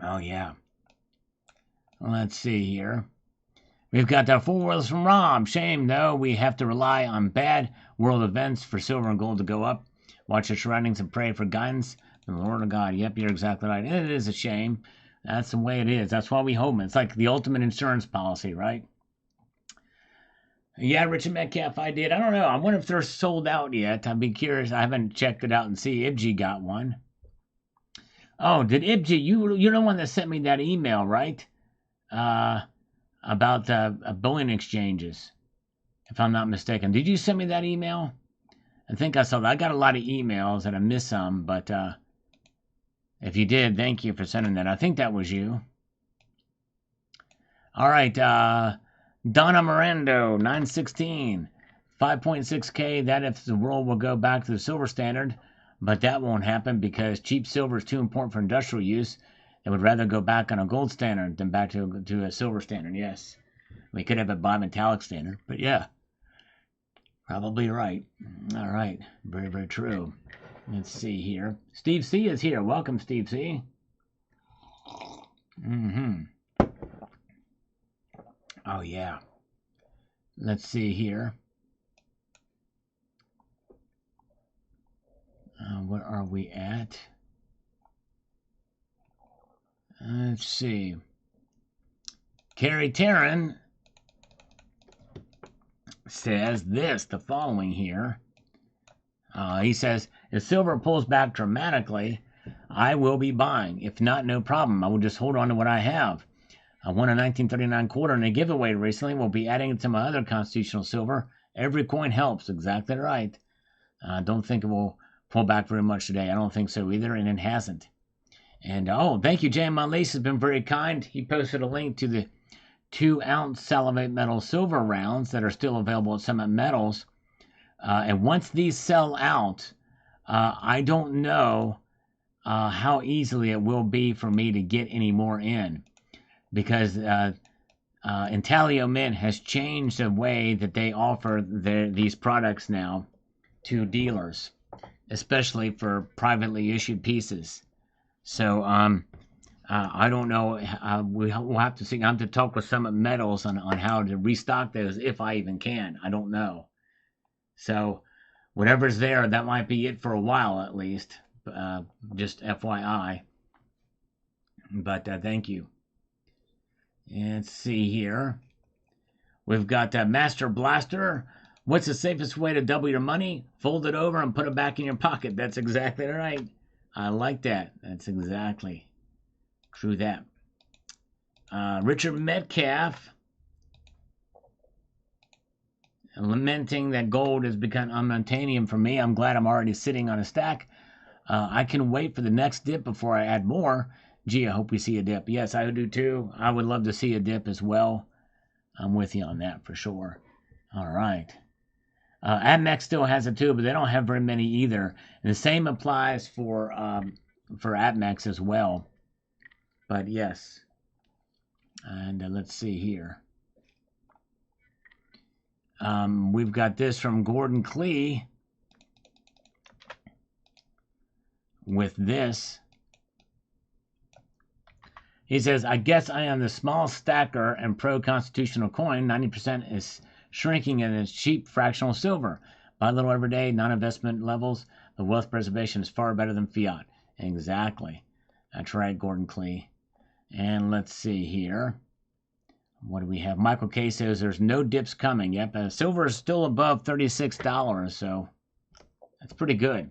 Oh, yeah. Let's see here. We've got the 4 worlds from Rom. Shame, though. We have to rely on bad world events for silver and gold to go up. Watch your surroundings and pray for guidance from the Lord of God. Yep, you're exactly right. It is a shame. That's the way it is. That's why we hope. It's like the ultimate insurance policy, right? Yeah, Richard Metcalf, I did. I don't know. I wonder if they're sold out yet. I'd be curious. I haven't checked it out and see if Ibji got one. Oh, did Ibji? You're the one that sent me that email, right? About bullion exchanges, if I'm not mistaken. Did you send me that email? I think I saw that. I got a lot of emails and I missed some, but if you did, thank you for sending that. I think that was you. All right, Donna Mirando, 916, 5.6K. That if the world will go back to the silver standard, but that won't happen because cheap silver is too important for industrial use. They would rather go back on a gold standard than back to a silver standard, yes. We could have a bimetallic standard, but yeah. Probably right. All right. Very, very true. Let's see here. Steve C is here. Welcome, Steve C. Oh, yeah. Let's see here. What are we at? Let's see. Carrie Taryn says the following here. He says, if silver pulls back dramatically, I will be buying. If not, no problem. I will just hold on to what I have. I won a 1939 quarter in a giveaway recently. We'll be adding it to my other constitutional silver. Every coin helps. Exactly right. Don't think it will pull back very much today. I don't think so either, and it hasn't. And, thank you, Jay Monlise has been very kind. He posted a link to the 2-ounce Salivate Metal silver rounds that are still available at Summit Metals. And once these sell out, I don't know how easily it will be for me to get any more in. Because Intalio Mint has changed the way that they offer these products now to dealers, especially for privately issued pieces. So I don't know. We'll have to see. I have to talk with Summit Metals on how to restock those, if I even can. I don't know. So whatever's there, that might be it for a while at least. Just FYI. But thank you. Let's see here. We've got Master Blaster. What's the safest way to double your money? Fold it over and put it back in your pocket. That's exactly right. I like that. That's exactly true that. Richard Metcalf, lamenting that gold has become unobtainium for me. I'm glad I'm already sitting on a stack. I can wait for the next dip before I add more. Gee, I hope we see a dip. Yes, I do too. I would love to see a dip as well. I'm with you on that for sure. All right. AdMax still has it too, but they don't have very many either. And the same applies for AdMax as well. But yes. And let's see here. We've got this from Gordon Klee with this. He says, I guess I am the small stacker and pro-constitutional coin. 90% is shrinking and it's cheap fractional silver. Buy a little every day, non-investment levels. The wealth preservation is far better than fiat. Exactly. That's right, Gordon Clee. And let's see here. What do we have? Michael K says there's no dips coming. Yep, silver is still above $36, so that's pretty good.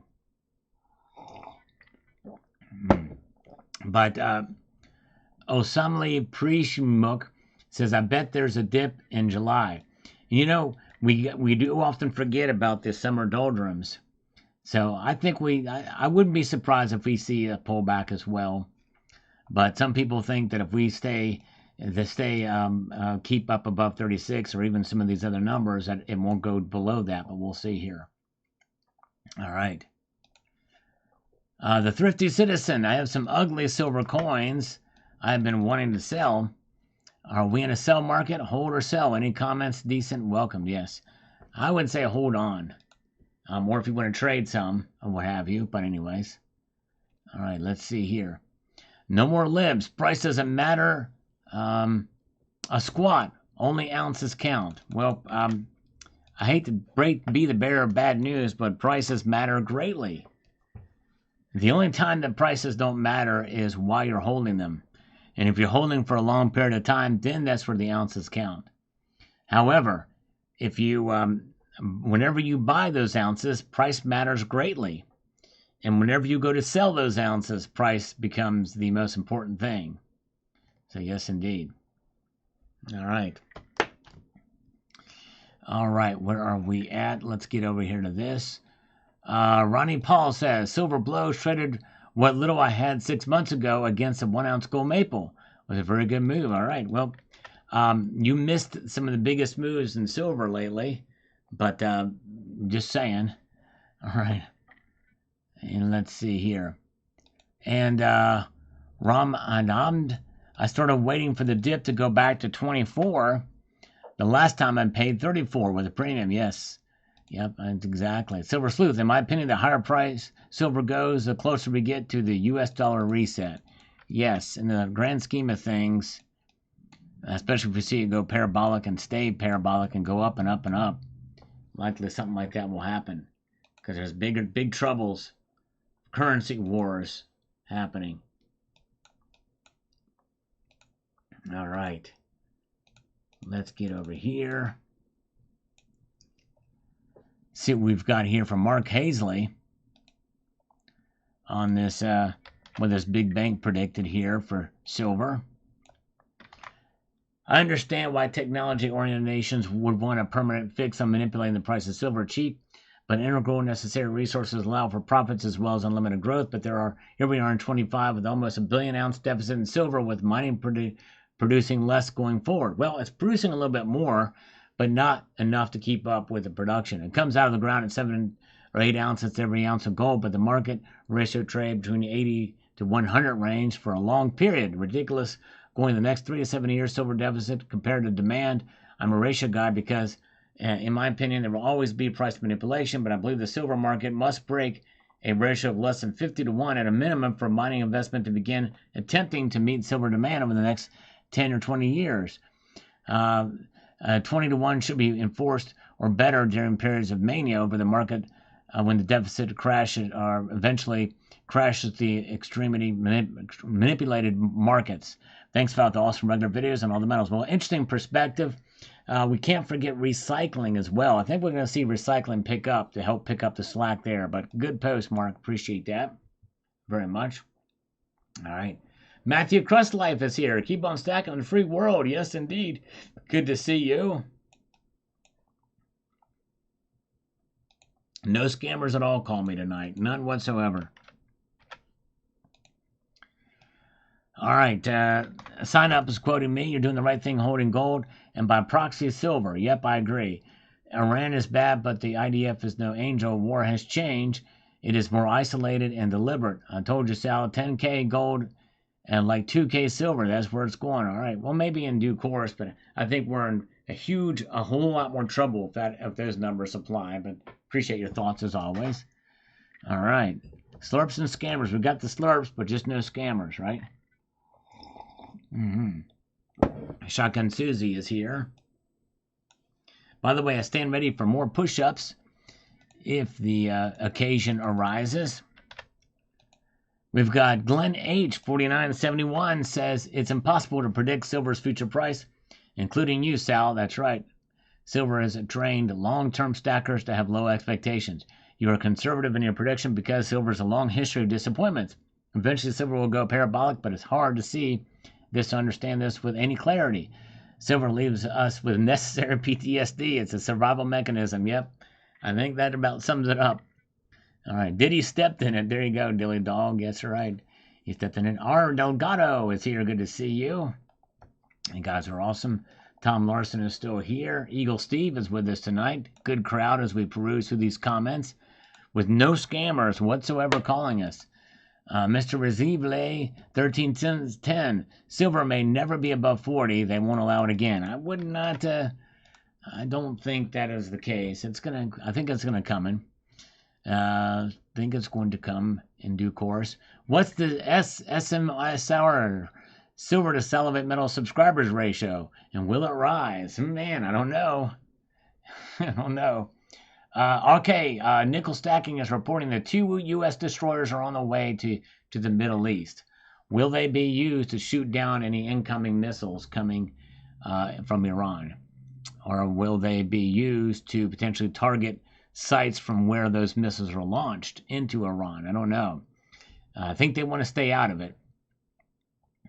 But Osamli Prishmuk says, I bet there's a dip in July. You know, we do often forget about the summer doldrums. So I think I wouldn't be surprised if we see a pullback as well. But some people think that if we keep up above 36 or even some of these other numbers, that it won't go below that, but we'll see here. All right. The Thrifty Citizen, I have some ugly silver coins I've been wanting to sell. Are we in a sell market? Hold or sell? Any comments? Decent? Welcome. Yes. I would say hold on. Or if you want to trade some, or what have you. But anyways. All right, let's see here. No more libs. Price doesn't matter. A squat. Only ounces count. Well, I hate to be the bearer of bad news, but prices matter greatly. The only time that prices don't matter is while you're holding them. And if you're holding for a long period of time, then that's where the ounces count. However, if you, whenever you buy those ounces, price matters greatly. And whenever you go to sell those ounces, price becomes the most important thing. So yes, indeed. All right. All right, where are we at? Let's get over here to this. Ronnie Paul says, silver blows traded what little I had 6 months ago against a 1 ounce gold maple. It was a very good move. All right, well, you missed some of the biggest moves in silver lately, but just saying. All right, and let's see here. And Ram Anand, I started waiting for the dip to go back to 24. The last time I paid 34 with a premium. Yes. Yep, exactly. Silver Sleuth, in my opinion, the higher price silver goes, the closer we get to the US dollar reset. Yes, in the grand scheme of things, especially if we see it go parabolic and stay parabolic and go up and up and up, likely something like that will happen. Because there's big troubles, currency wars happening. All right. Let's get over here. See what we've got here from Mark Hazley on this, what this big bank predicted here for silver. I understand why technology-oriented nations would want a permanent fix on manipulating the price of silver cheap, but integral necessary resources allow for profits as well as unlimited growth. But here we are in 25 with almost a billion-ounce deficit in silver, with mining producing less going forward. Well, it's producing a little bit more, but not enough to keep up with the production. It comes out of the ground at 7 or 8 ounces every ounce of gold, but the market ratio trade between the 80 to 100 range for a long period. Ridiculous going the next 3 to 7 years silver deficit compared to demand. I'm a ratio guy because, in my opinion, there will always be price manipulation, but I believe the silver market must break a ratio of less than 50 to 1 at a minimum for mining investment to begin attempting to meet silver demand over the next 10 or 20 years. 20 to 1 should be enforced or better during periods of mania over the market when the deficit crashes or eventually crashes the extremely manipulated markets. Thanks for the awesome regular videos and all the metals. Well, interesting perspective. We can't forget recycling as well. I think we're going to see recycling pick up to help pick up the slack there. But good post, Mark. Appreciate that very much. All right. Matthew Crustlife is here. Keep on stacking on the free world. Yes, indeed. Good to see you. No scammers at all call me tonight. None whatsoever. All right. Sign Up is quoting me. You're doing the right thing holding gold and by proxy silver. Yep, I agree. Iran is bad, but the IDF is no angel. War has changed. It is more isolated and deliberate. I told you, Sal, 10K gold and like 2K silver, that's where it's going. All right. Well, maybe in due course, but I think we're in a whole lot more trouble if those numbers apply. But appreciate your thoughts as always. All right. Slurps and scammers. We got the slurps, but just no scammers, right? Shotgun Susie is here. By the way, I stand ready for more push-ups if the occasion arises. We've got Glenn H. 4971 says it's impossible to predict silver's future price, including you, Sal. That's right. Silver has trained long-term stackers to have low expectations. You are conservative in your prediction because silver has a long history of disappointments. Eventually, silver will go parabolic, but it's hard to see this to understand this with any clarity. Silver leaves us with necessary PTSD. It's a survival mechanism. Yep. I think that about sums it up. All right. Diddy stepped in it. There you go, Dilly Dog. That's right. He stepped in it. R. Delgado is here. Good to see you. You guys are awesome. Tom Larson is still here. Eagle Steve is with us tonight. Good crowd as we peruse through these comments with no scammers whatsoever calling us. Mr. Rezible 1310. Silver may never be above 40. They won't allow it again. I would not. I don't think that is the case. I think it's gonna come in. I think it's going to come in due course. What's the SMSR silver to salivate metal subscribers ratio, and will it rise? Man, I don't know. I don't know. Nickel Stacking is reporting that 2 U.S. destroyers are on the way to the Middle East. Will they be used to shoot down any incoming missiles coming from Iran? Or will they be used to potentially target sites from where those missiles are launched into Iran? I don't know. I think they want to stay out of it.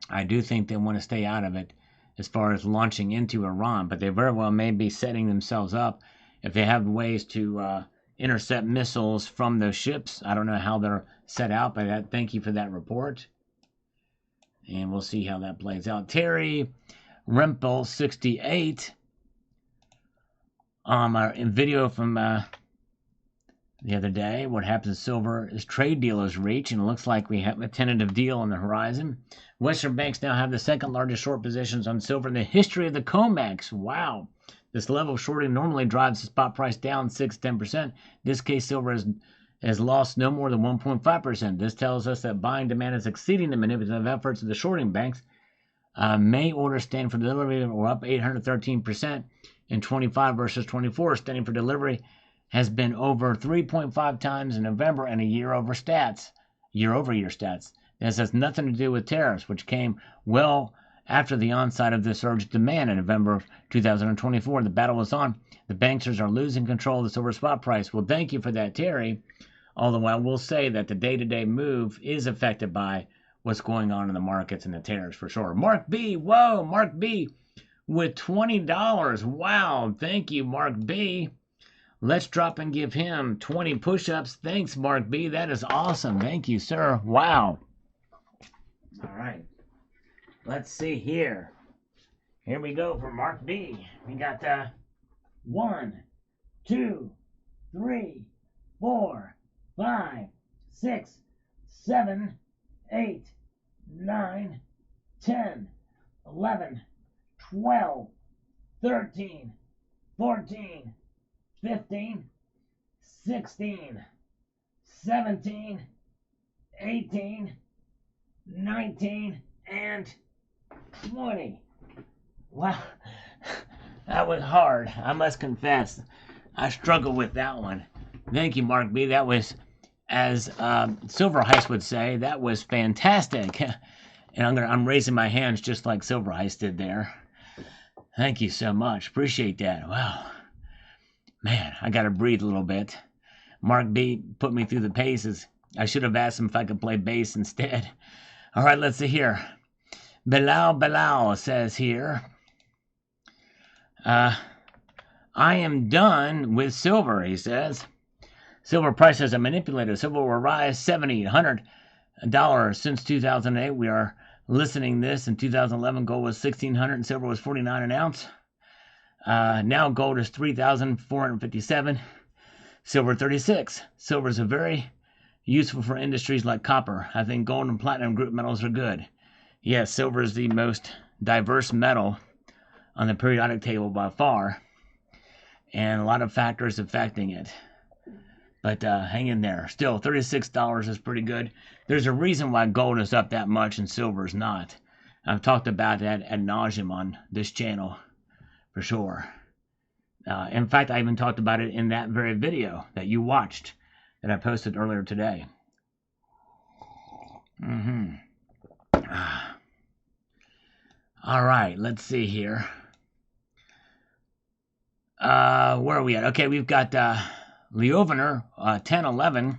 I do think they want to stay out of it as far as launching into Iran, but they very well may be setting themselves up if they have ways to intercept missiles from those ships. I don't know how they're set out, but thank you for that report. And we'll see how that plays out. Terry Rempel 68 in video from the other day. What happens to silver is trade dealers reach, and it looks like we have a tentative deal on the horizon. Western banks now have the second largest short positions on silver in the history of the COMEX. Wow. This level of shorting normally drives the spot price down 6-10%. In this case, silver has lost no more than 1.5%. This tells us that buying demand is exceeding the manipulative efforts of the shorting banks. May orders stand for delivery were up 813% in 25 versus 24. Standing for delivery has been over 3.5 times in November and a year-over-year stats. This has nothing to do with tariffs, which came well after the onset of the surge demand in November of 2024. The battle was on. The banksters are losing control of the silver spot price. Well, thank you for that, Terry. Although I will say that the day-to-day move is affected by what's going on in the markets and the tariffs for sure. Mark B. Whoa, Mark B. with $20. Wow, thank you, Mark B. Let's drop and give him 20 push-ups. Thanks, Mark B. That is awesome. Thank you, sir. Wow. All right. Let's see here. Here we go for Mark B. We got 1, 2, 3, 4, 5, 6, 7, 8, 9, 10, 11, 12, 13, 14, 15, 16, 17, 18, 19, and 20. Wow, that was hard. I must confess, I struggled with that one. Thank you, Mark B. That was, as Silver Heist would say, that was fantastic. And I'm raising my hands just like Silver Heist did there. Thank you so much. Appreciate that. Wow. Man, I got to breathe a little bit. Mark B put me through the paces. I should have asked him if I could play bass instead. All right, let's see here. Bilal says here, I am done with silver, he says. Silver prices are manipulated. Silver will rise $70, $100 since 2008. We are listening this. In 2011, gold was $1,600 and silver was $49 an ounce. Now gold is $3,457, silver $36. Silver is very useful for industries like copper. I think gold and platinum group metals are good. Yes, silver is the most diverse metal on the periodic table by far, and a lot of factors affecting it. But hang in there. Still, $36 is pretty good. There's a reason why gold is up that much and silver is not. I've talked about that ad nauseum on this channel, for sure. In fact, I even talked about it in that very video that you watched that I posted earlier today. Mm-hmm. All right, let's see here. Where are we at? Okay, we've got Leovener, 1011.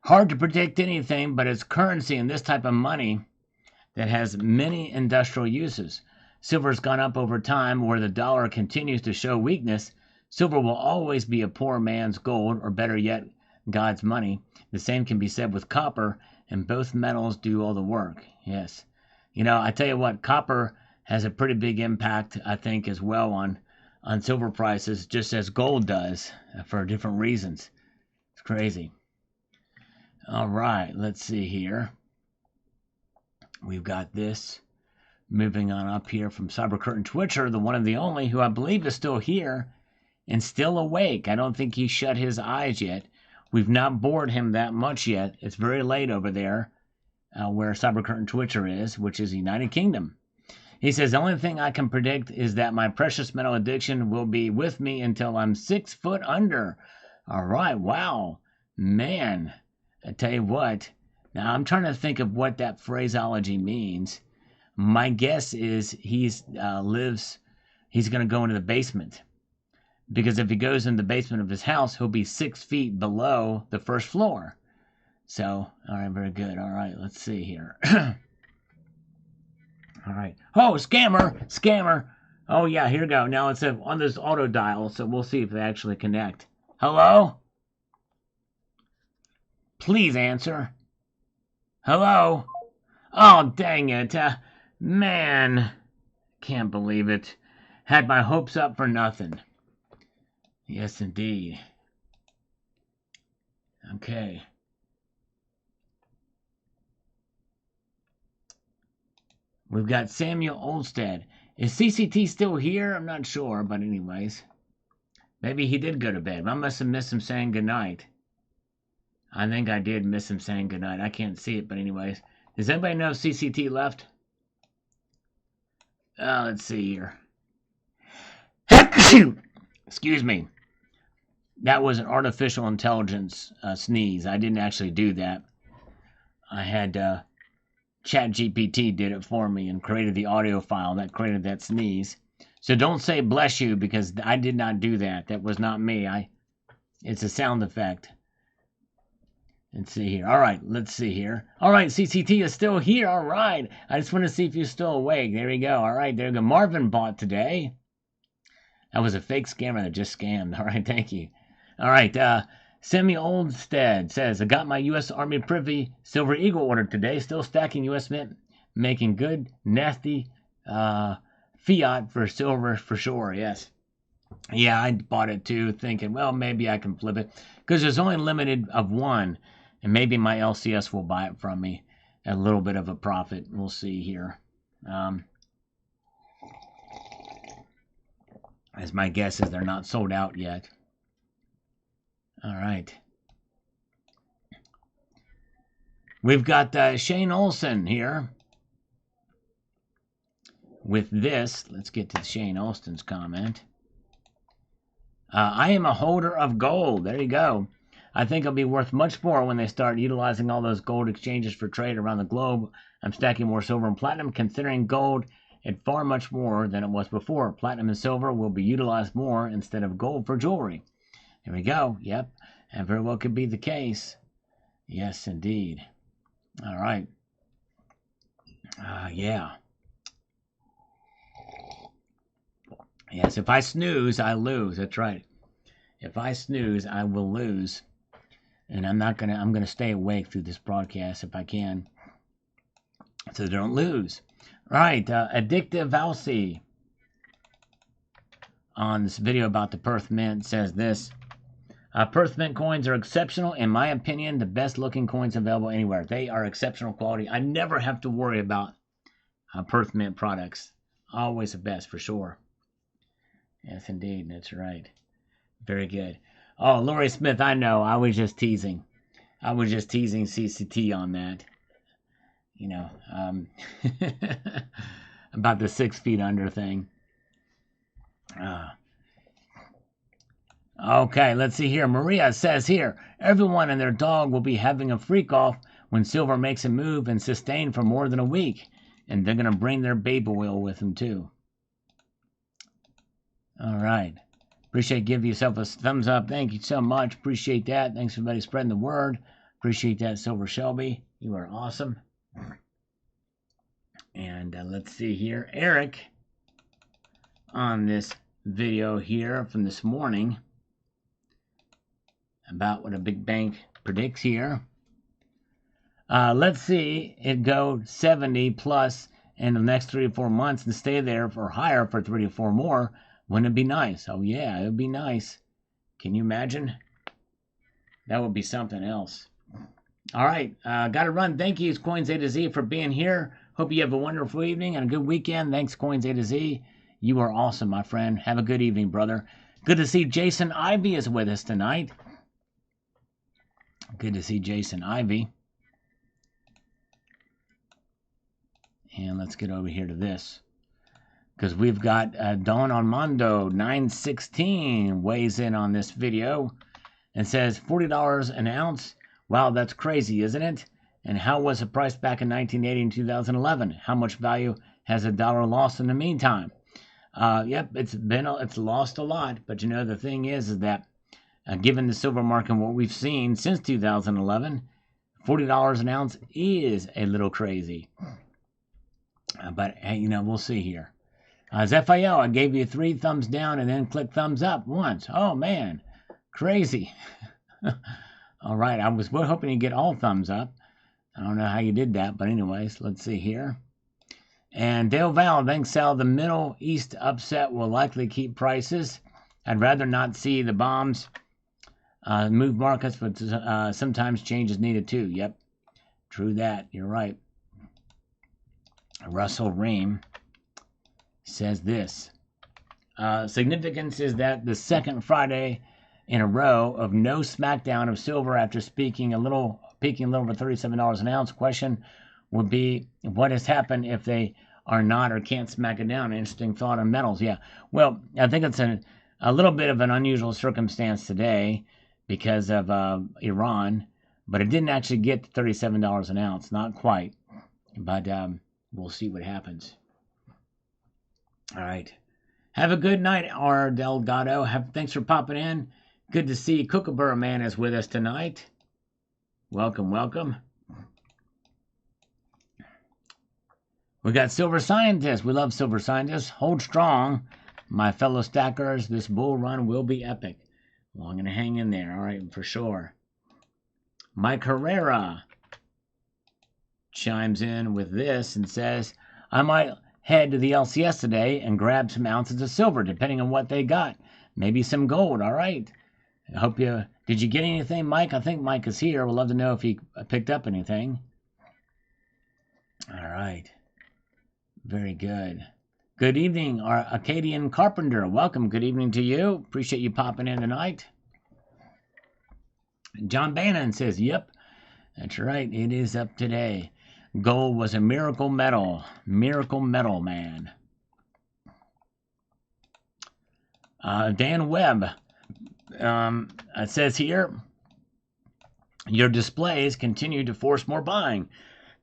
Hard to predict anything, but it's currency and this type of money that has many industrial uses. Silver's gone up over time where the dollar continues to show weakness. Silver will always be a poor man's gold, or better yet, God's money. The same can be said with copper, and both metals do all the work. Yes. You know, I tell you what, copper has a pretty big impact, I think, as well on silver prices, just as gold does, for different reasons. It's crazy. All right, let's see here. We've got this. Moving on up here from Cyber Curtain Twitcher, the one and the only, who I believe is still here and still awake. I don't think he shut his eyes yet. We've not bored him that much yet. It's very late over there where Cyber Curtain Twitcher is, which is the United Kingdom. He says, the only thing I can predict is that my precious metal addiction will be with me until I'm 6 foot under. All right, wow. Man, I tell you what. Now, I'm trying to think of what that phraseology means. My guess is he's going to go into the basement. Because if he goes in the basement of his house, he'll be 6 feet below the first floor. So, all right, very good. All right, let's see here. All right. Oh, scammer. Oh, yeah, here we go. Now it's on this auto dial, so we'll see if they actually connect. Hello? Please answer. Hello? Oh, dang it. Man, can't believe it. Had my hopes up for nothing. Yes, indeed. Okay. We've got Samuel Olstead. Is CCT still here? I'm not sure, but anyways. Maybe he did go to bed. I must have missed him saying goodnight. I think I did miss him saying goodnight. I can't see it, but anyways. Does anybody know if CCT left? Let's see here. Excuse me. That was an artificial intelligence sneeze. I didn't actually do that. I had ChatGPT did it for me and created the audio file that created that sneeze. So don't say bless you because I did not do that. That was not me. It's a sound effect. Let's see here. All right, let's see here. All right, CCT is still here. All right. I just want to see if you're still awake. There you go. All right, there you go. Marvin bought today. That was a fake scammer that just scammed. All right, thank you. All right, Sammy Oldstead says, I got my U.S. Army Privy Silver Eagle order today. Still stacking U.S. Mint. Making good, nasty fiat for silver for sure. Yes. Yeah, I bought it too, thinking, well, maybe I can flip it. Because there's only limited of one. And maybe my LCS will buy it from me at a little bit of a profit. We'll see here. As my guess is they're not sold out yet. All right. We've got Shane Olson here. With this, let's get to Shane Olson's comment. I am a holder of gold. There you go. I think it'll be worth much more when they start utilizing all those gold exchanges for trade around the globe. I'm stacking more silver and platinum, considering gold at far much more than it was before. Platinum and silver will be utilized more instead of gold for jewelry. There we go. Yep. And very well could be the case. Yes, indeed. All right. Yeah. Yes, if I snooze, I lose. That's right. If I snooze, I will lose. And I'm going to stay awake through this broadcast if I can. So don't lose. Right, Addictive Valsey on this video about the Perth Mint says this. Perth Mint coins are exceptional. In my opinion, the best looking coins available anywhere. They are exceptional quality. I never have to worry about Perth Mint products. Always the best for sure. Yes, indeed. That's right. Very good. Oh, Laurie Smith, I know. I was just teasing. I was just teasing CCT on that. You know, about the 6 feet under thing. Okay, let's see here. Maria says here, everyone and their dog will be having a freak off when silver makes a move and sustain for more than a week. And they're going to bring their baby oil with them too. All right. Appreciate give yourself a thumbs up. Thank you so much. Appreciate that. Thanks everybody spreading the word. Appreciate that, Silver Shelby. You are awesome. And let's see here. Eric on this video here from this morning about what a big bank predicts here. Let's see it go 70 plus in the next 3 to 4 months and stay there for higher for 3 to 4 more. Wouldn't it be nice? Oh yeah, it would be nice. Can you imagine? That would be something else. All right, got to run. Thank you, Coins A to Z, for being here. Hope you have a wonderful evening and a good weekend. Thanks, Coins A to Z. You are awesome, my friend. Have a good evening, brother. Good to see Jason Ivy is with us tonight. Good to see Jason Ivy. And let's get over here to this. Because we've got Don Armando 916 weighs in on this video and says $40 an ounce. Wow, that's crazy, isn't it? And how was the price back in 1980 and 2011? How much value has a dollar lost in the meantime? Yep, it's lost a lot. But you know, the thing is that given the silver market and what we've seen since 2011, $40 an ounce is a little crazy. But hey, you know, we'll see here. Zephael, I gave you 3 thumbs down and then click thumbs up once. Oh man, crazy. All right, I was hoping you get all thumbs up. I don't know how you did that, but anyways, let's see here. And Dale Val thinks Sal, the Middle East upset will likely keep prices. I'd rather not see the bombs move markets, but sometimes change is needed too. Yep, true that. You're right. Russell Ream says this. Significance is that the second Friday in a row of no smackdown of silver after peaking a little over $37 an ounce. Question would be, what has happened if they are not or can't smack it down? Interesting thought on metals. Yeah, well, I think it's a little bit of an unusual circumstance today because of Iran, but it didn't actually get to $37 an ounce, not quite, but we'll see what happens. All right. Have a good night, R. Delgado. Thanks for popping in. Good to see Kookaburra Man is with us tonight. Welcome, welcome. We got Silver Scientist. We love Silver Scientists. Hold strong, my fellow stackers. This bull run will be epic. Well, I'm going to hang in there, all right, for sure. Mike Herrera chimes in with this and says, I might head to the LCS today and grab some ounces of silver, depending on what they got. Maybe some gold, all right. I hope you... Did you get anything, Mike? I think Mike is here. We'd love to know if he picked up anything. All right. Very good. Good evening, our Acadian Carpenter. Welcome. Good evening to you. Appreciate you popping in tonight. John Bannon says, yep, that's right. It is up today. Gold was a miracle metal. Miracle metal, man. Dan Webb says here, your displays continue to force more buying.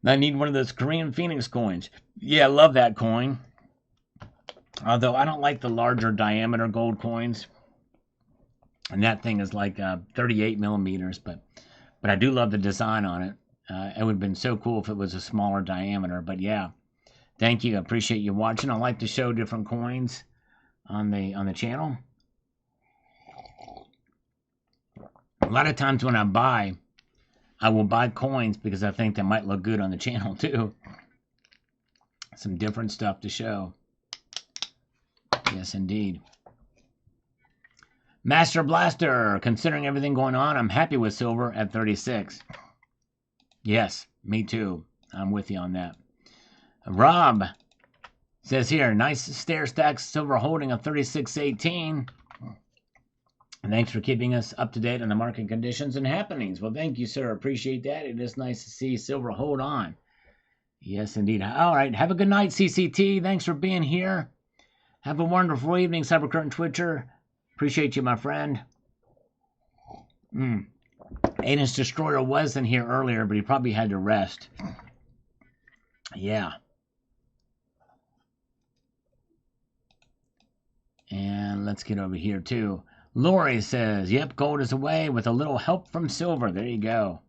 I need one of those Korean Phoenix coins. Yeah, I love that coin. Although I don't like the larger diameter gold coins. And that thing is like 38 millimeters. But I do love the design on it. It would have been so cool if it was a smaller diameter. But yeah, thank you. I appreciate you watching. I like to show different coins on the channel. A lot of times when I buy, I will buy coins because I think they might look good on the channel too. Some different stuff to show. Yes, indeed. Master Blaster, considering everything going on, I'm happy with silver at 36. Yes, me too. I'm with you on that. Rob says here, nice stair stacks, silver holding of 36.18. And thanks for keeping us up to date on the market conditions and happenings. Well, thank you, sir. Appreciate that. It is nice to see silver hold on. Yes, indeed. All right. Have a good night, CCT. Thanks for being here. Have a wonderful evening, Cyber Curtain Twitcher. Appreciate you, my friend. Aiden's Destroyer was in here earlier, but he probably had to rest. Yeah. And let's get over here, too. Lori says, yep, gold is away with a little help from silver. There you go.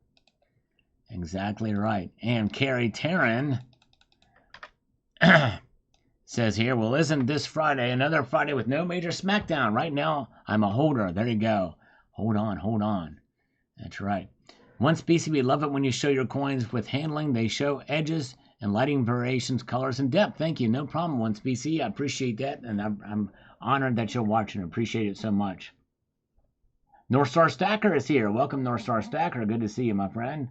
Exactly right. And Carrie Taryn says here, well, isn't this Friday another Friday with no major smackdown? Right now, I'm a holder. There you go. Hold on, hold on. That's right. One species, we love it when you show your coins with handling. They show edges and lighting variations, colors, and depth. Thank you. No problem, One species. I appreciate that, and I'm honored that you're watching. I appreciate it so much. North Star Stacker is here. Welcome, North Star Stacker. Good to see you, my friend.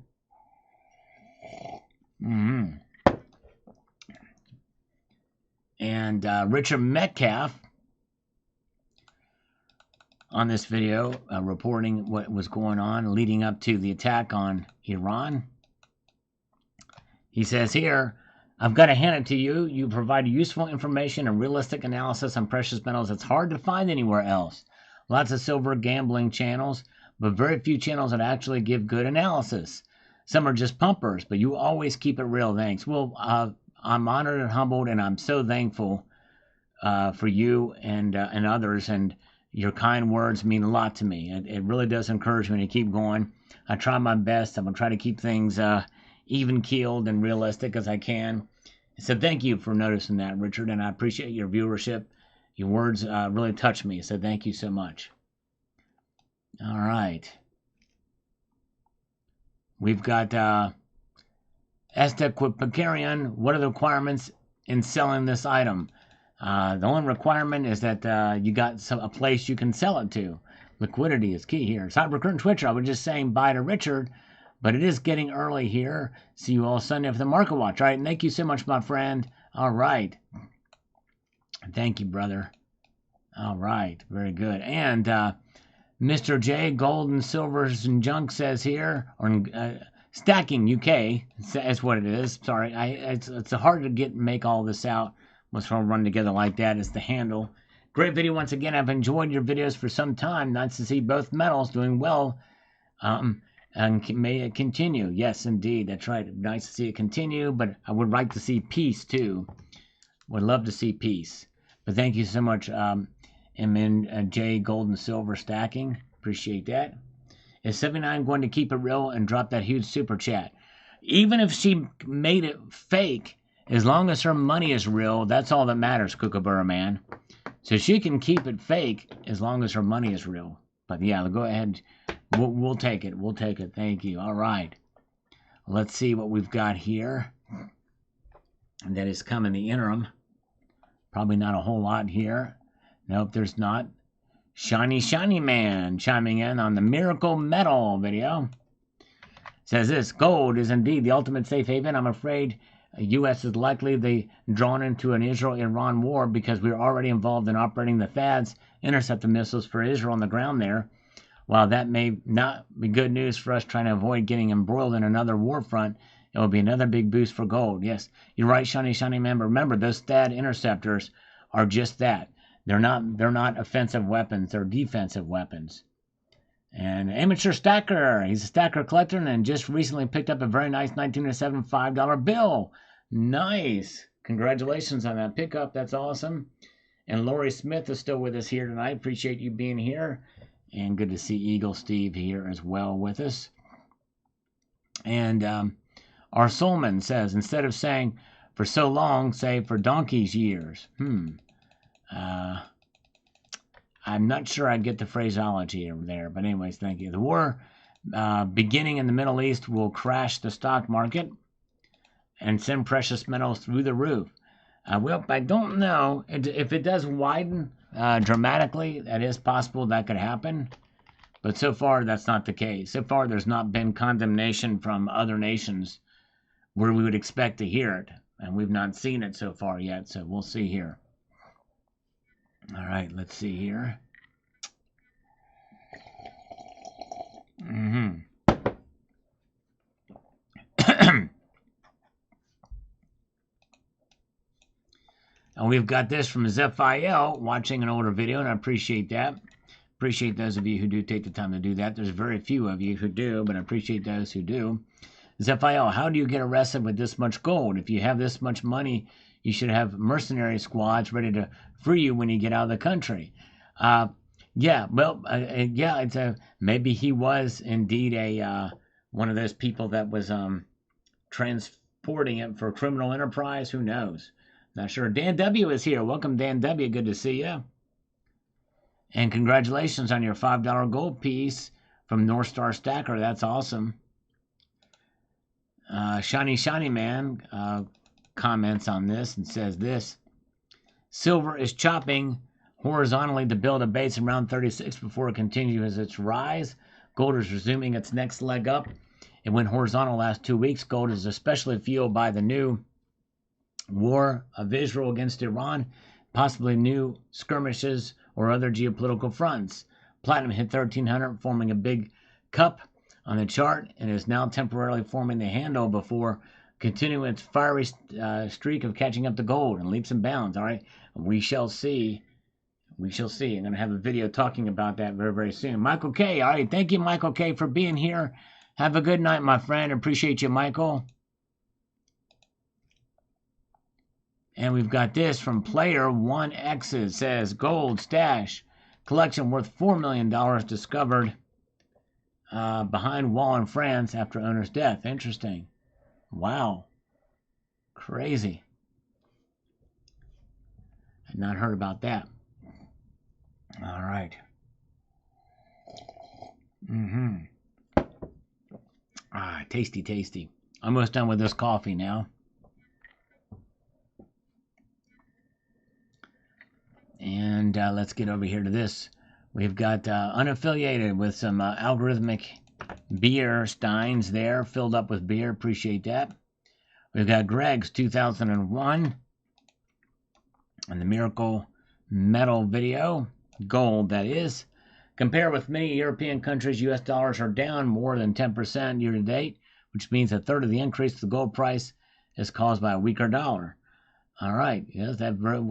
And Richard Metcalf on this video reporting what was going on leading up to the attack on Iran. He says here, I've got to hand it to you. You provide useful information and realistic analysis on precious metals. It's hard to find anywhere else. Lots of silver gambling channels, but very few channels that actually give good analysis. Some are just pumpers, but you always keep it real. Thanks. Well, I'm honored and humbled, and I'm so thankful for you and others, and your kind words mean a lot to me. It really does encourage me to keep going. I try my best. I'm going to try to keep things even-keeled and realistic as I can. So thank you for noticing that, Richard, and I appreciate your viewership. Your words really touch me, so thank you so much. All right. We've got Estequipagarian. What are the requirements in selling this item? The only requirement is that you got a place you can sell it to. Liquidity is key here. Cybercurrent Twitcher, I was just saying bye to Richard, but it is getting early here. See you all Sunday for the Market Watch. All right, thank you so much, my friend. All right. Thank you, brother. All right, very good. And Mr. J, Gold and Silvers and Junk says here, or Stacking UK, that's what it is. Sorry, it's hard to make all this out. What's all run together like that is the handle. Great video once again. I've enjoyed your videos for some time. Nice to see both metals doing well. And may it continue. Yes, indeed. That's right. Nice to see it continue, but I would like to see peace too. Would love to see peace. But thank you so much, J, Gold and Silver Stacking. Appreciate that. Is 79 going to keep it real and drop that huge super chat? Even if she made it fake, as long as her money is real, that's all that matters, Kookaburra Man. So she can keep it fake as long as her money is real. But yeah, go ahead. We'll take it. We'll take it. Thank you. All right. Let's see what we've got here. And that has come in the interim. Probably not a whole lot here. Nope, there's not. Shiny Man chiming in on the Miracle Metal video. Says this, gold is indeed the ultimate safe haven. I'm afraid the U.S. is likely drawn into an Israel-Iran war because we're already involved in operating the THAADs, interceptor missiles for Israel on the ground there. While that may not be good news for us trying to avoid getting embroiled in another war front, it will be another big boost for gold. Yes, you're right, Shiny Man. But remember, those THAAD interceptors are just that. They're not offensive weapons. They're defensive weapons. And Amateur Stacker, he's a stacker collector and just recently picked up a very nice 1907 $5 bill. Nice. Congratulations on that pickup. That's awesome. And Lori Smith is still with us here tonight. Appreciate you being here. And good to see Eagle Steve here as well with us. And our Soulman says, instead of saying for so long, say for donkey's years. I'm not sure I get the phraseology there, but anyways, thank you. The war beginning in the Middle East will crash the stock market and send precious metals through the roof. Well, I don't know. If it does widen dramatically, that is possible that could happen. But so far, that's not the case. So far, there's not been condemnation from other nations where we would expect to hear it. And we've not seen it so far yet, so we'll see here. All right, let's see here. And we've got this from Zephiel, watching an older video, and I appreciate that. Appreciate those of you who do take the time to do that. There's very few of you who do, but I appreciate those who do. Zephiel, how do you get arrested with this much gold? If you have this much money, you should have mercenary squads ready to free you when you get out of the country. Yeah, well, yeah, maybe he was indeed a one of those people that was transporting it for criminal enterprise. Who knows? Not sure. Dan W is here. Welcome, Dan W. Good to see you. And congratulations on your $5 gold piece from North Star Stacker. That's awesome. Shiny Man comments on this and says this. Silver is chopping horizontally to build a base around 36 before it continues its rise. Gold is resuming its next leg up. It went horizontal last 2 weeks. Gold is especially fueled by the new war of Israel against Iran, possibly new skirmishes or other geopolitical fronts. Platinum hit 1300, forming a big cup on the chart, and is now temporarily forming the handle before continuing its fiery streak of catching up to gold in leaps and bounds. All right, we shall see. We shall see. I'm going to have a video talking about that very, very soon. Michael K. All right, thank you, Michael K., for being here. Have a good night, my friend. Appreciate you, Michael. And we've got this from Player 1X. It says, gold stash collection worth $4 million discovered behind wall in France after owner's death. Interesting. Wow. Crazy. Had not heard about that. All right. Tasty, tasty. Almost done with this coffee now. And let's get over here to this. We've got unaffiliated with some algorithmic beer steins there, filled up with beer. Appreciate that. We've got Greg's 2001 and the Miracle Metal video. Gold, that is. Compare with many European countries, U.S. dollars are down more than 10% year to date, which means a third of the increase to the gold price is caused by a weaker dollar. All right, yes, that very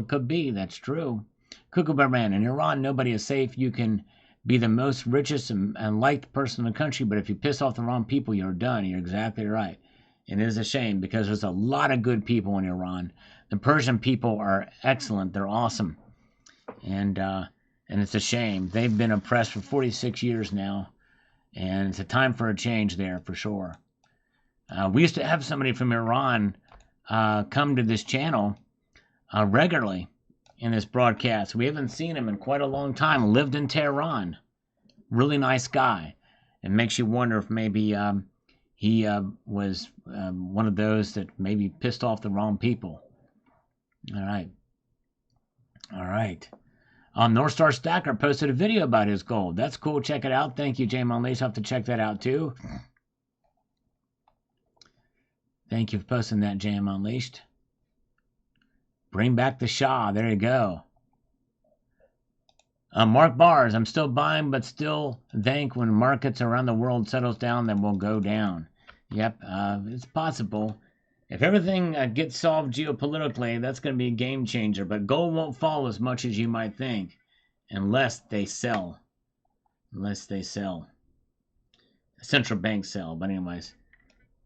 could be. That's true. Cuckoo Man, in Iran, nobody is safe. You can be the most richest and liked person in the country, but if you piss off the wrong people, you're done. You're exactly right. And it is a shame because there's a lot of good people in Iran. The Persian people are excellent. They're awesome. And it's a shame. They've been oppressed for 46 years now, and it's a time for a change there for sure. We used to have somebody from Iran come to this channel regularly in this broadcast. We haven't seen him in quite a long time. Lived in Tehran. Really nice guy. It makes you wonder if maybe he was one of those that maybe pissed off the wrong people. All right. All right. North Star Stacker posted a video about his gold. That's cool. Check it out. Thank you, James Unleashed. I'll have to check that out too. Thank you for posting that, Jam Unleashed. Bring back the Shah. There you go. Mark Bars. I'm still buying, but still think when markets around the world settles down, then we'll go down. Yep, it's possible. If everything gets solved geopolitically, that's going to be a game changer. But gold won't fall as much as you might think, unless they sell. Unless they sell. Central banks sell. But anyways,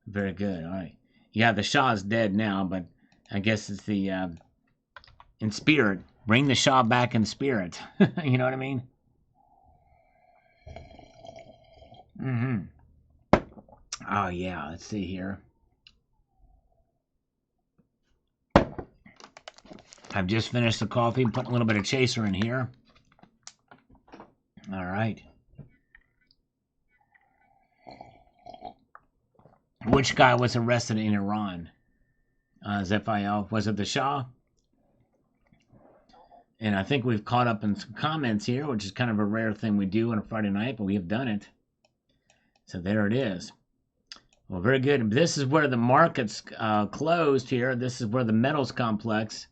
very good. All right. Yeah, the Shah's dead now, but I guess it's the in spirit. Bring the Shah back in spirit. You know what I mean? Oh yeah. Let's see here. I've just finished the coffee, putting a little bit of chaser in here. All right. Which guy was arrested in Iran? Zephiel, was it the Shah? And I think we've caught up in some comments here, which is kind of a rare thing we do on a Friday night, but we have done it. So there it is. Well, very good. This is where the markets closed here. This is where the metals complex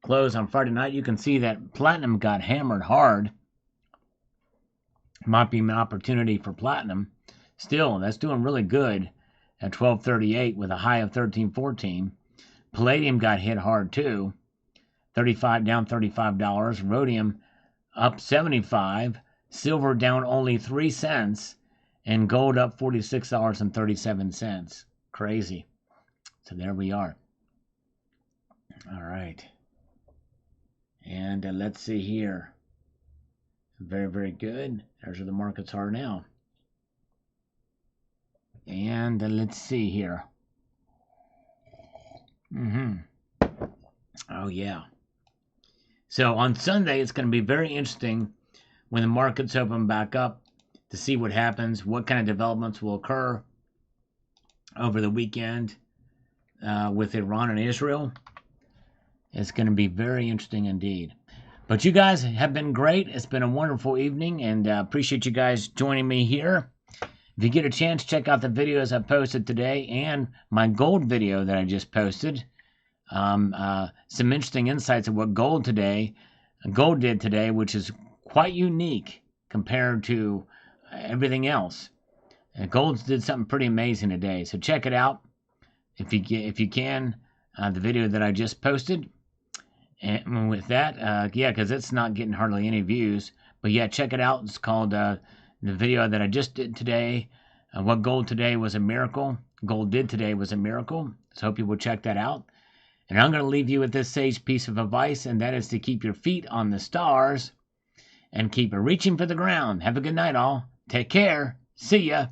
closed on Friday night. You can see that platinum got hammered hard. Might be an opportunity for platinum. Still, that's doing really good at 1238 with a high of 1314. Palladium got hit hard too. 35 down $35. Rhodium up 75, silver down only 3 cents, and gold up $46.37. Crazy. So there we are. All right. And let's see here. Very, very good. There's where the markets are now. And let's see here. Oh, yeah. So on Sunday, it's going to be very interesting when the markets open back up to see what happens, what kind of developments will occur over the weekend with Iran and Israel. It's going to be very interesting indeed. But you guys have been great. It's been a wonderful evening, and appreciate you guys joining me here. If you get a chance, check out the videos I posted today and my gold video that I just posted. Some interesting insights of what gold did today, which is quite unique compared to everything else. Gold did something pretty amazing today, so check it out if you can. The video that I just posted, and with that, yeah, because it's not getting hardly any views, but yeah, check it out. It's called the video that I just did today. What gold today was a miracle. Gold did today was a miracle. So hope you will check that out. And I'm going to leave you with this sage piece of advice, and that is to keep your feet on the stars and keep reaching for the ground. Have a good night, all. Take care. See ya.